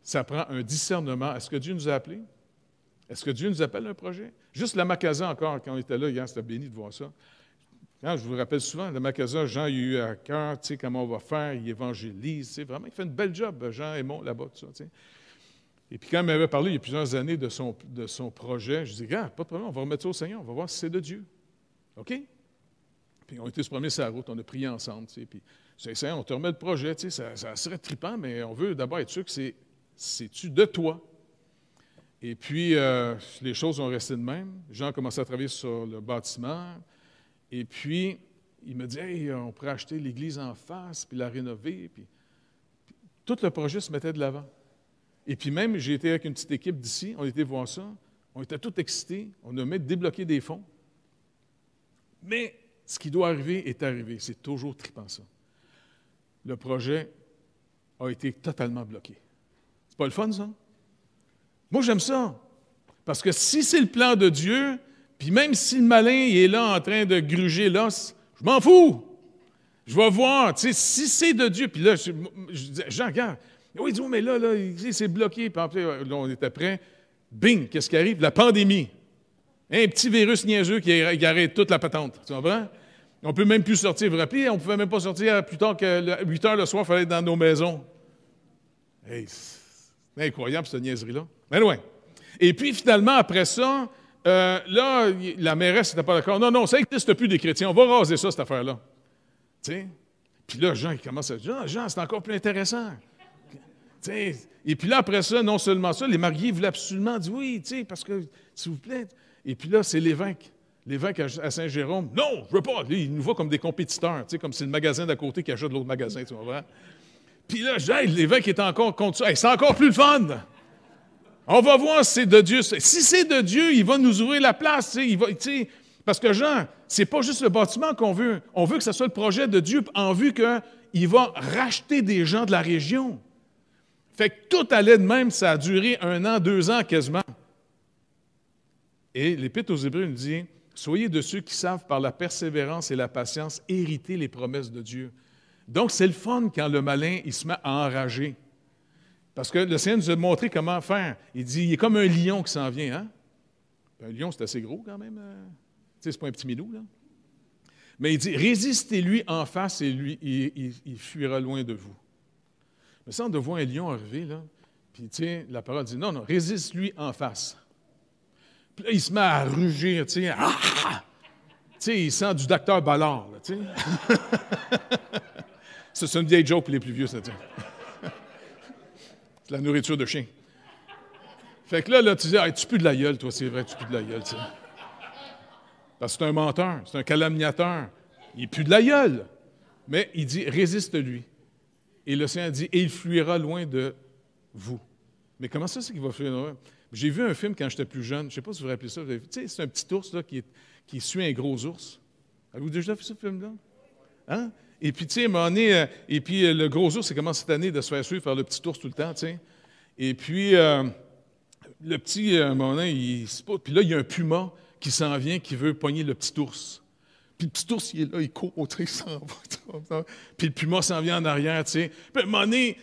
ça prend un discernement. Est-ce que Dieu nous a appelés? Est-ce que Dieu nous appelle à un projet? Juste la Macasa encore, quand on était là hier, c'était béni de voir ça. Quand je vous rappelle souvent, le Macasa, Jean, il a eu à cœur, tu sais, comment on va faire, il évangélise, tu sais, vraiment, il fait une belle job, Jean Aymon, là-bas, tout ça, tu sais. Et puis quand il m'avait parlé il y a plusieurs années de son projet, je dis, gars, pas de problème, on va remettre ça au Seigneur, on va voir si c'est de Dieu. OK? Puis on était se promener sur la route, on a prié ensemble, tu sais, puis Seigneur, on te remet le projet, tu sais, ça serait trippant, mais on veut d'abord être sûr que c'est-tu de toi. Et puis, les choses ont resté de même. Jean a commencé à travailler sur le bâtiment. Et puis, il me dit, « Hey, on pourrait acheter l'église en face, puis la rénover. » Puis, tout le projet se mettait de l'avant. Et puis même, j'ai été avec une petite équipe d'ici, on était voir ça. On était tous excités. On a même débloqué des fonds. Mais ce qui doit arriver est arrivé. C'est toujours trippant, ça. Le projet a été totalement bloqué. C'est pas le fun, ça? Moi, j'aime ça. Parce que si c'est le plan de Dieu, puis même si le malin il est là en train de gruger l'os, je m'en fous. Je vais voir, tu sais, si c'est de Dieu. Puis là, Jean, regarde. Oui, il dit, mais là, c'est bloqué. Puis après, là, on était prêts. Bing, qu'est-ce qui arrive? La pandémie. Un petit virus niaiseux qui arrête toute la patente. Tu comprends? On ne peut même plus sortir. Vous vous rappelez, on ne pouvait même pas sortir plus tard que 8 heures le soir, il fallait être dans nos maisons. Hey, c'est incroyable, cette niaiserie-là. Mais loin. Et puis, finalement, après ça, là, la mairesse n'était pas d'accord. Non, ça n'existe plus des chrétiens. On va raser ça, cette affaire-là. Tu sais? Puis là, Jean, il commence à dire, Jean, c'est encore plus intéressant. T'sais, et puis là, après ça, non seulement ça, les mariés voulaient absolument dire oui, parce que, s'il vous plaît. Et puis là, c'est l'évêque à Saint-Jérôme. Non, je veux pas. Lui, il nous voit comme des compétiteurs, comme c'est le magasin d'à côté qui achète l'autre magasin, tu vois. Puis là, l'évêque est encore contre ça. Hey, c'est encore plus le fun. On va voir si c'est de Dieu. Si c'est de Dieu, il va nous ouvrir la place. Parce que Jean, c'est pas juste le bâtiment qu'on veut. On veut que ce soit le projet de Dieu en vue qu'il va racheter des gens de la région. Fait que tout allait de même, ça a duré 1 an, 2 ans quasiment. Et l'Épître aux Hébreux nous dit, « Soyez de ceux qui savent par la persévérance et la patience hériter les promesses de Dieu. » Donc, c'est le fun quand le malin, il se met à enrager. Parce que le Seigneur nous a montré comment faire. Il dit, il est comme un lion qui s'en vient. Hein? Un lion, c'est assez gros quand même. Tu sais, c'est pas un petit minou, là. Mais il dit, résistez-lui en face et lui, il fuira loin de vous. Mais ça, on doit voir un lion arriver, là. Puis, tu sais, la parole dit, non, résiste-lui en face. Puis là, il se met à rugir, tu sais. Ah! Tu sais, il sent du docteur Ballard, là, tu sais. C'est une vieille joke pour les plus vieux, ça, tu sais. C'est la nourriture de chien. Fait que là tu dis, hey, tu pues de la gueule, toi, c'est vrai, tu pues de la gueule, tu sais. Parce que c'est un menteur, c'est un calomniateur. Il pue de la gueule. Mais il dit, résiste-lui. Et le Seigneur dit, et il fuira loin de vous. Mais comment ça, c'est qu'il va fuir loin? J'ai vu un film quand j'étais plus jeune, je ne sais pas si vous vous rappelez ça. Tu sais, c'est un petit ours là, qui suit un gros ours. Avez-vous déjà vu ce film-là? Hein? Et puis, tu sais, à un moment donné, et puis le gros ours, c'est commence cette année de se faire suivre par le petit ours tout le temps, tu sais. Et puis, le petit, à un moment donné, il se pose. Puis là, il y a un puma qui s'en vient, qui veut pogner le petit ours. Puis le petit ours, il est là, il court au trait, il s'en va. Puis le puma s'en vient en arrière, tu sais. Puis à un moment donné,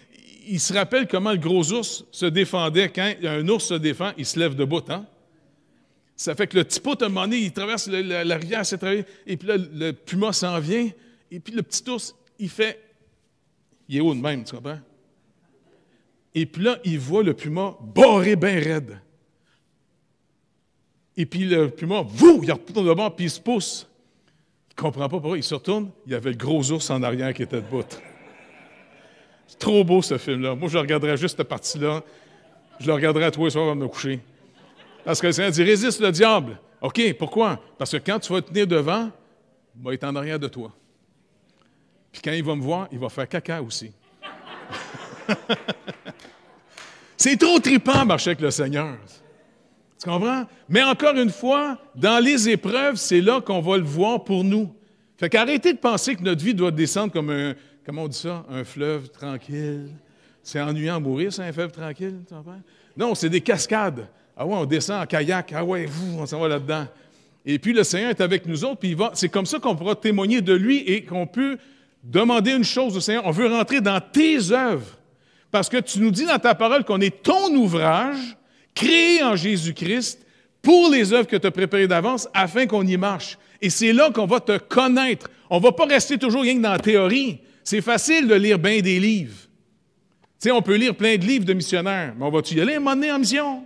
il se rappelle comment le gros ours se défendait. Quand un ours se défend, il se lève debout, hein? Ça fait que le petit pote, à un moment donné, il traverse la rivière, et puis là, le puma s'en vient, et puis le petit ours, il est haut de même, tu comprends? Et puis là, il voit le puma barré bien raide. Et puis le puma, il retourne de bord, puis il se pousse. Il ne comprend pas pourquoi. Il se retourne, il y avait le gros ours en arrière qui était debout. C'est trop beau, ce film-là. Moi, je regarderais juste cette partie-là. Je le regarderais à tous les soirs avant de me coucher. Parce que le Seigneur dit, résiste le diable. OK, pourquoi? Parce que quand tu vas tenir devant, il va être en arrière de toi. Puis quand il va me voir, il va faire caca aussi. C'est trop trippant marcher avec le Seigneur. Tu comprends? Mais encore une fois, dans les épreuves, c'est là qu'on va le voir pour nous. Fait qu'arrêtez de penser que notre vie doit descendre comme un, comment on dit ça? Un fleuve tranquille. C'est ennuyant à mourir, ça, un fleuve tranquille. Tu comprends? Non, c'est des cascades. Ah ouais, on descend en kayak. Ah ouais, on s'en va là-dedans. Et puis le Seigneur est avec nous autres, puis c'est comme ça qu'on pourra témoigner de lui et qu'on peut demander une chose au Seigneur. On veut rentrer dans tes œuvres. Parce que tu nous dis dans ta parole qu'on est ton ouvrage, créé en Jésus-Christ, pour les œuvres que tu as préparées d'avance, afin qu'on y marche. Et c'est là qu'on va te connaître. On ne va pas rester toujours rien que dans la théorie. C'est facile de lire bien des livres. Tu sais, on peut lire plein de livres de missionnaires, mais on va-tu y aller un moment donné en mission?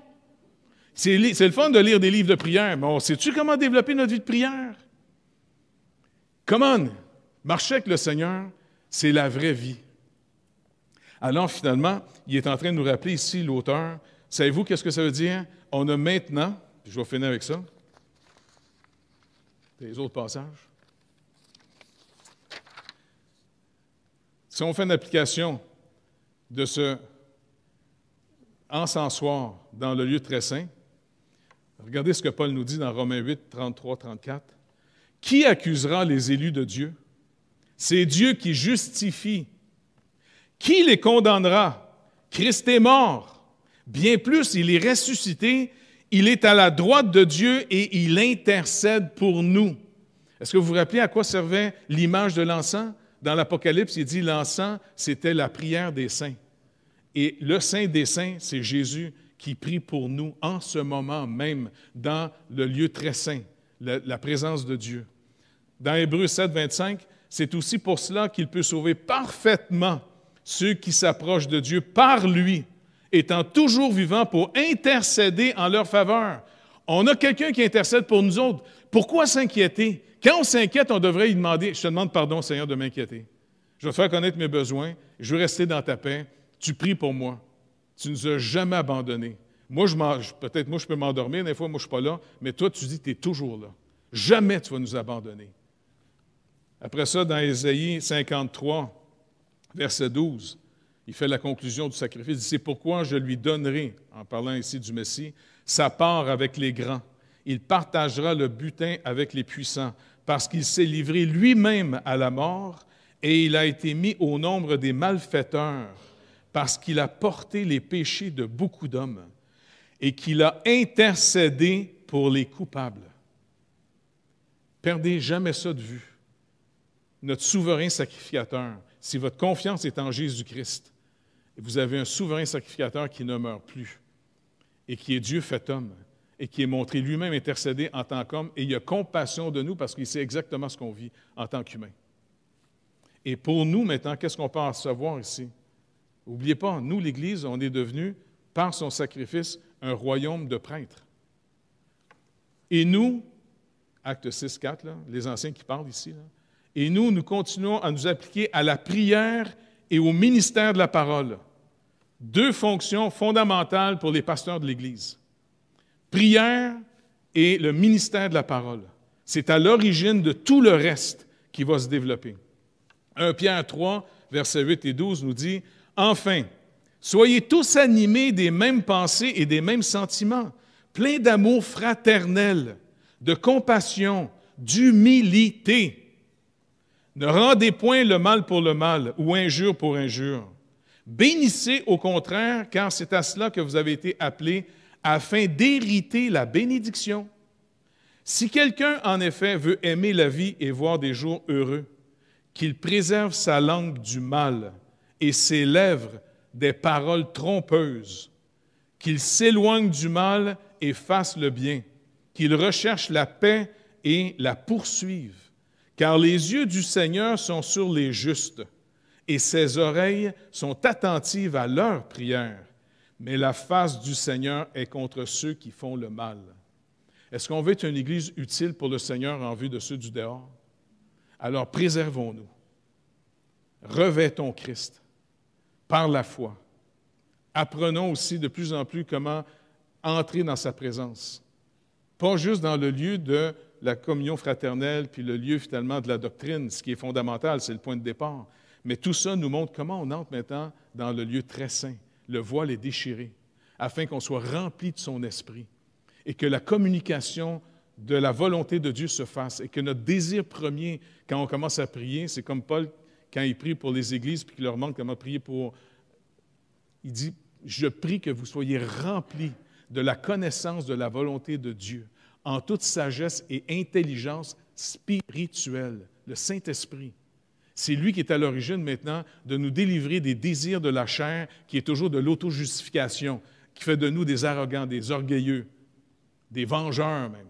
C'est le fun de lire des livres de prière, mais on sait-tu comment développer notre vie de prière? Come on! Marcher avec le Seigneur, c'est la vraie vie. Alors, finalement, il est en train de nous rappeler ici, l'auteur, savez-vous qu'est-ce que ça veut dire? On a maintenant, puis je vais finir avec ça, les autres passages. Si on fait une application de ce encensoir dans le lieu très saint, regardez ce que Paul nous dit dans Romains 8, 33, 34. « Qui accusera les élus de Dieu? C'est Dieu qui justifie. Qui les condamnera? Christ est mort. Bien plus, il est ressuscité. Il est à la droite de Dieu et il intercède pour nous. » Est-ce que vous vous rappelez à quoi servait l'image de l'encens? Dans l'Apocalypse, il dit l'encens, c'était la prière des saints. Et le Saint des saints, c'est Jésus qui prie pour nous en ce moment même, dans le lieu très saint, la présence de Dieu. Dans Hébreux 7, 25, c'est aussi pour cela qu'il peut sauver parfaitement ceux qui s'approchent de Dieu par lui, étant toujours vivant pour intercéder en leur faveur. On a quelqu'un qui intercède pour nous autres. Pourquoi s'inquiéter? Quand on s'inquiète, on devrait lui demander « Je te demande pardon, Seigneur, de m'inquiéter. Je vais te faire connaître mes besoins. Je veux rester dans ta paix. Tu pries pour moi. Tu ne nous as jamais abandonnés. Moi, peut-être moi, je peux m'endormir. Des fois, moi, je ne suis pas là. Mais toi, tu dis que tu es toujours là. Jamais tu vas nous abandonner. » Après ça, dans Ésaïe 53, verset 12, il fait la conclusion du sacrifice. Il dit « C'est pourquoi je lui donnerai, en parlant ici du Messie, sa part avec les grands. Il partagera le butin avec les puissants, parce qu'il s'est livré lui-même à la mort, et il a été mis au nombre des malfaiteurs, parce qu'il a porté les péchés de beaucoup d'hommes, et qu'il a intercédé pour les coupables. » Perdez jamais ça de vue. Notre souverain sacrificateur, si votre confiance est en Jésus-Christ, vous avez un souverain sacrificateur qui ne meurt plus, et qui est Dieu fait homme, et qui est montré lui-même intercédé en tant qu'homme, et il a compassion de nous parce qu'il sait exactement ce qu'on vit en tant qu'humain. Et pour nous, maintenant, qu'est-ce qu'on peut en recevoir ici? N'oubliez pas, nous, l'Église, on est devenu, par son sacrifice, un royaume de prêtres. Et nous, acte 6, 4, là, les anciens qui parlent ici, là, et nous continuons à nous appliquer à la prière et au ministère de la parole. Deux fonctions fondamentales pour les pasteurs de l'Église. Prière et le ministère de la parole. C'est à l'origine de tout le reste qui va se développer. 1 Pierre 3, versets 8 et 12 nous dit « Enfin, soyez tous animés des mêmes pensées et des mêmes sentiments, pleins d'amour fraternel, de compassion, d'humilité. Ne rendez point le mal pour le mal ou injure pour injure. Bénissez au contraire, car c'est à cela que vous avez été appelés, afin d'hériter la bénédiction. Si quelqu'un, en effet, veut aimer la vie et voir des jours heureux, qu'il préserve sa langue du mal et ses lèvres des paroles trompeuses, qu'il s'éloigne du mal et fasse le bien, qu'il recherche la paix et la poursuive, car les yeux du Seigneur sont sur les justes et ses oreilles sont attentives à leurs prières. Mais la face du Seigneur est contre ceux qui font le mal. » Est-ce qu'on veut être une Église utile pour le Seigneur en vue de ceux du dehors? Alors préservons-nous. Revêtons Christ par la foi. Apprenons aussi de plus en plus comment entrer dans sa présence. Pas juste dans le lieu de la communion fraternelle, puis le lieu finalement de la doctrine, ce qui est fondamental, c'est le point de départ. Mais tout ça nous montre comment on entre maintenant dans le lieu très saint. Le voile est déchiré, afin qu'on soit rempli de son esprit et que la communication de la volonté de Dieu se fasse et que notre désir premier, quand on commence à prier, c'est comme Paul, quand il prie pour les églises puis qu'il leur demande comment prier pour... Il dit, « Je prie que vous soyez remplis de la connaissance de la volonté de Dieu en toute sagesse et intelligence spirituelle. » Le Saint-Esprit. C'est lui qui est à l'origine maintenant de nous délivrer des désirs de la chair, qui est toujours de l'auto-justification, qui fait de nous des arrogants, des orgueilleux, des vengeurs même.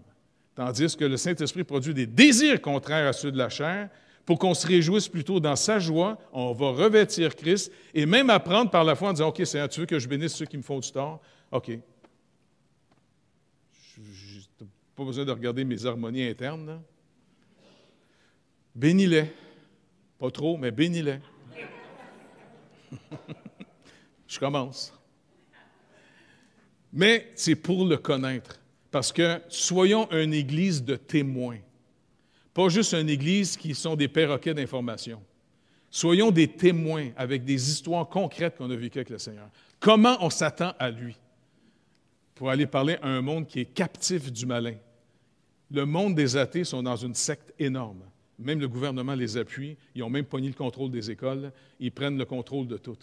Tandis que le Saint-Esprit produit des désirs contraires à ceux de la chair, pour qu'on se réjouisse plutôt dans sa joie, on va revêtir Christ, et même apprendre par la foi en disant « OK, Seigneur, tu veux que je bénisse ceux qui me font du tort? OK. Je n'ai pas besoin de regarder mes harmonies internes, là. Bénis-les. Pas trop, mais bénis-les. Je commence. Mais c'est pour le connaître. Parce que soyons une église de témoins. Pas juste une église qui sont des perroquets d'information. Soyons des témoins avec des histoires concrètes qu'on a vécues avec le Seigneur. Comment on s'attend à lui? Pour aller parler à un monde qui est captif du malin. Le monde des athées sont dans une secte énorme. Même le gouvernement les appuie. Ils ont même pogné le contrôle des écoles. Ils prennent le contrôle de tout.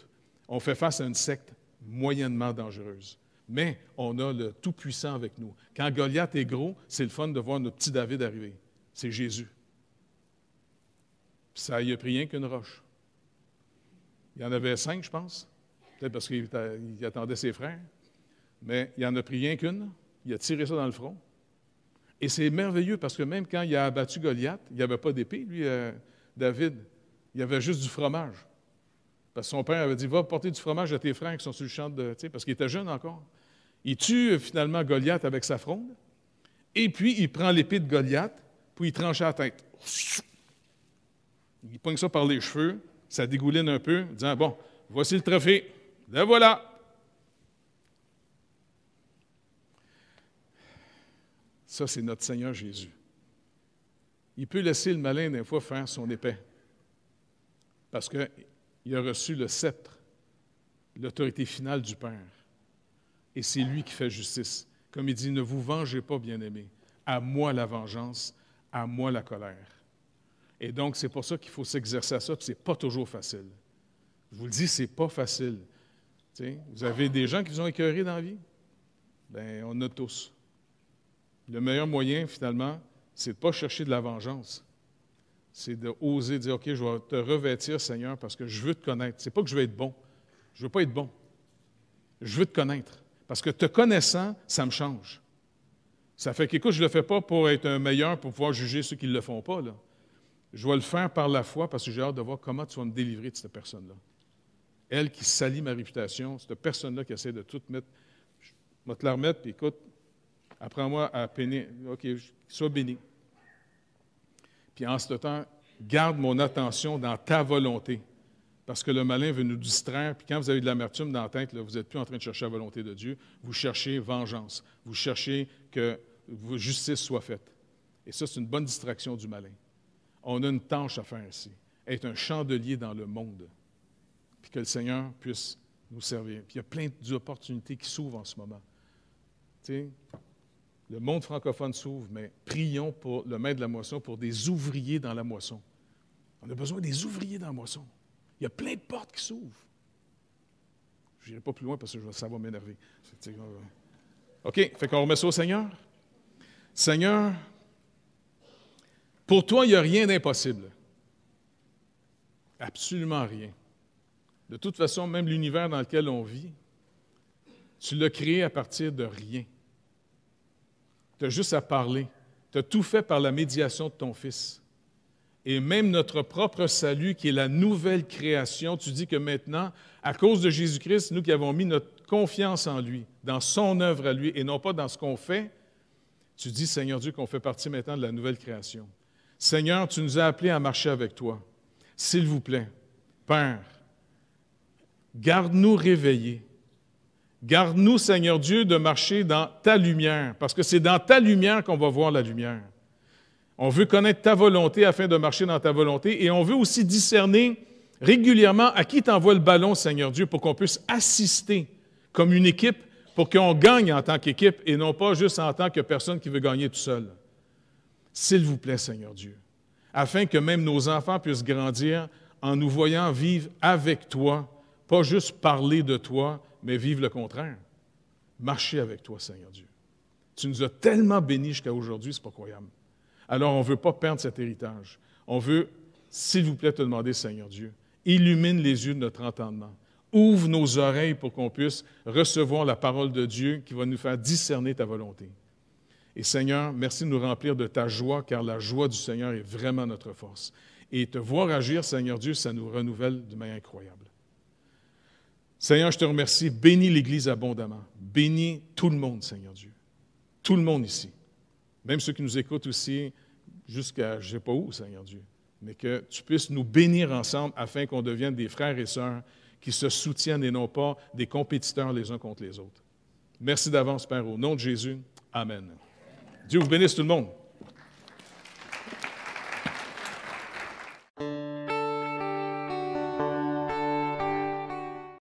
On fait face à une secte moyennement dangereuse. Mais on a le Tout-Puissant avec nous. Quand Goliath est gros, c'est le fun de voir notre petit David arriver. C'est Jésus. Puis ça, il a pris rien qu'une roche. Il y en avait 5, je pense. Peut-être parce qu'il attendait ses frères. Mais il n'en a pris rien qu'une. Il a tiré ça dans le front. Et c'est merveilleux parce que même quand il a abattu Goliath, il n'y avait pas d'épée, lui, David. Il y avait juste du fromage. Parce que son père avait dit, va porter du fromage à tes frères qui sont sur le champ de... Parce qu'il était jeune encore. Il tue finalement Goliath avec sa fronde. Et puis, il prend l'épée de Goliath, puis il tranche la tête. Il pogne ça par les cheveux, ça dégouline un peu, disant, bon, voici le trophée, le voilà. Ça, c'est notre Seigneur Jésus. Il peut laisser le malin, des fois, faire son épée. Parce qu'il a reçu le sceptre, l'autorité finale du Père. Et c'est lui qui fait justice. Comme il dit, ne vous vengez pas, bien-aimés. À moi la vengeance, à moi la colère. Et donc, c'est pour ça qu'il faut s'exercer à ça, puis ce n'est pas toujours facile. Je vous le dis, ce n'est pas facile. T'sais, vous avez des gens qui vous ont écœuré dans la vie? Bien, on a tous. Le meilleur moyen, finalement, c'est de ne pas chercher de la vengeance. C'est d'oser dire, OK, je vais te revêtir, Seigneur, parce que je veux te connaître. Ce n'est pas que je veux être bon. Je ne veux pas être bon. Je veux te connaître. Parce que te connaissant, ça me change. Ça fait qu'écoute, je ne le fais pas pour être un meilleur, pour pouvoir juger ceux qui ne le font pas, là. Je vais le faire par la foi parce que j'ai hâte de voir comment tu vas me délivrer de cette personne-là. Elle qui salit ma réputation, cette personne-là qui essaie de tout mettre, je vais te la remettre, puis écoute, apprends-moi à peiner, OK, sois béni. Puis en ce temps, garde mon attention dans ta volonté, parce que le malin veut nous distraire, puis quand vous avez de l'amertume dans la tête, là, vous n'êtes plus en train de chercher la volonté de Dieu, vous cherchez vengeance, vous cherchez que votre justice soit faite. Et ça, c'est une bonne distraction du malin. On a une tâche à faire ici, être un chandelier dans le monde, puis que le Seigneur puisse nous servir. Puis il y a plein d'opportunités qui s'ouvrent en ce moment. Tu sais, le monde francophone s'ouvre, mais prions pour le maître de la moisson, pour des ouvriers dans la moisson. On a besoin des ouvriers dans la moisson. Il y a plein de portes qui s'ouvrent. Je n'irai pas plus loin parce que ça va m'énerver. OK, fait qu'on remet ça au Seigneur. Seigneur, pour toi, il n'y a rien d'impossible. Absolument rien. De toute façon, même l'univers dans lequel on vit, tu l'as créé à partir de rien. Tu as juste à parler. Tu as tout fait par la médiation de ton Fils. Et même notre propre salut, qui est la nouvelle création, tu dis que maintenant, à cause de Jésus-Christ, nous qui avons mis notre confiance en lui, dans son œuvre à lui, et non pas dans ce qu'on fait, tu dis, Seigneur Dieu, qu'on fait partie maintenant de la nouvelle création. Seigneur, tu nous as appelés à marcher avec toi. S'il vous plaît, Père, garde-nous réveillés. Garde-nous, Seigneur Dieu, de marcher dans ta lumière, parce que c'est dans ta lumière qu'on va voir la lumière. On veut connaître ta volonté afin de marcher dans ta volonté, et on veut aussi discerner régulièrement à qui t'envoie le ballon, Seigneur Dieu, pour qu'on puisse assister comme une équipe, pour qu'on gagne en tant qu'équipe, et non pas juste en tant que personne qui veut gagner tout seul. S'il vous plaît, Seigneur Dieu, afin que même nos enfants puissent grandir en nous voyant vivre avec toi, pas juste parler de toi, mais vivre le contraire. Marcher avec toi, Seigneur Dieu. Tu nous as tellement bénis jusqu'à aujourd'hui, c'est pas croyable. Alors, on ne veut pas perdre cet héritage. On veut, s'il vous plaît, te demander, Seigneur Dieu, illumine les yeux de notre entendement. Ouvre nos oreilles pour qu'on puisse recevoir la parole de Dieu qui va nous faire discerner ta volonté. Et Seigneur, merci de nous remplir de ta joie, car la joie du Seigneur est vraiment notre force. Et te voir agir, Seigneur Dieu, ça nous renouvelle de manière incroyable. Seigneur, je te remercie. Bénis l'Église abondamment. Bénis tout le monde, Seigneur Dieu. Tout le monde ici. Même ceux qui nous écoutent aussi jusqu'à je ne sais pas où, Seigneur Dieu. mais que tu puisses nous bénir ensemble afin qu'on devienne des frères et sœurs qui se soutiennent et non pas des compétiteurs les uns contre les autres. Merci d'avance, Père, au nom de Jésus. Amen. Dieu vous bénisse tout le monde.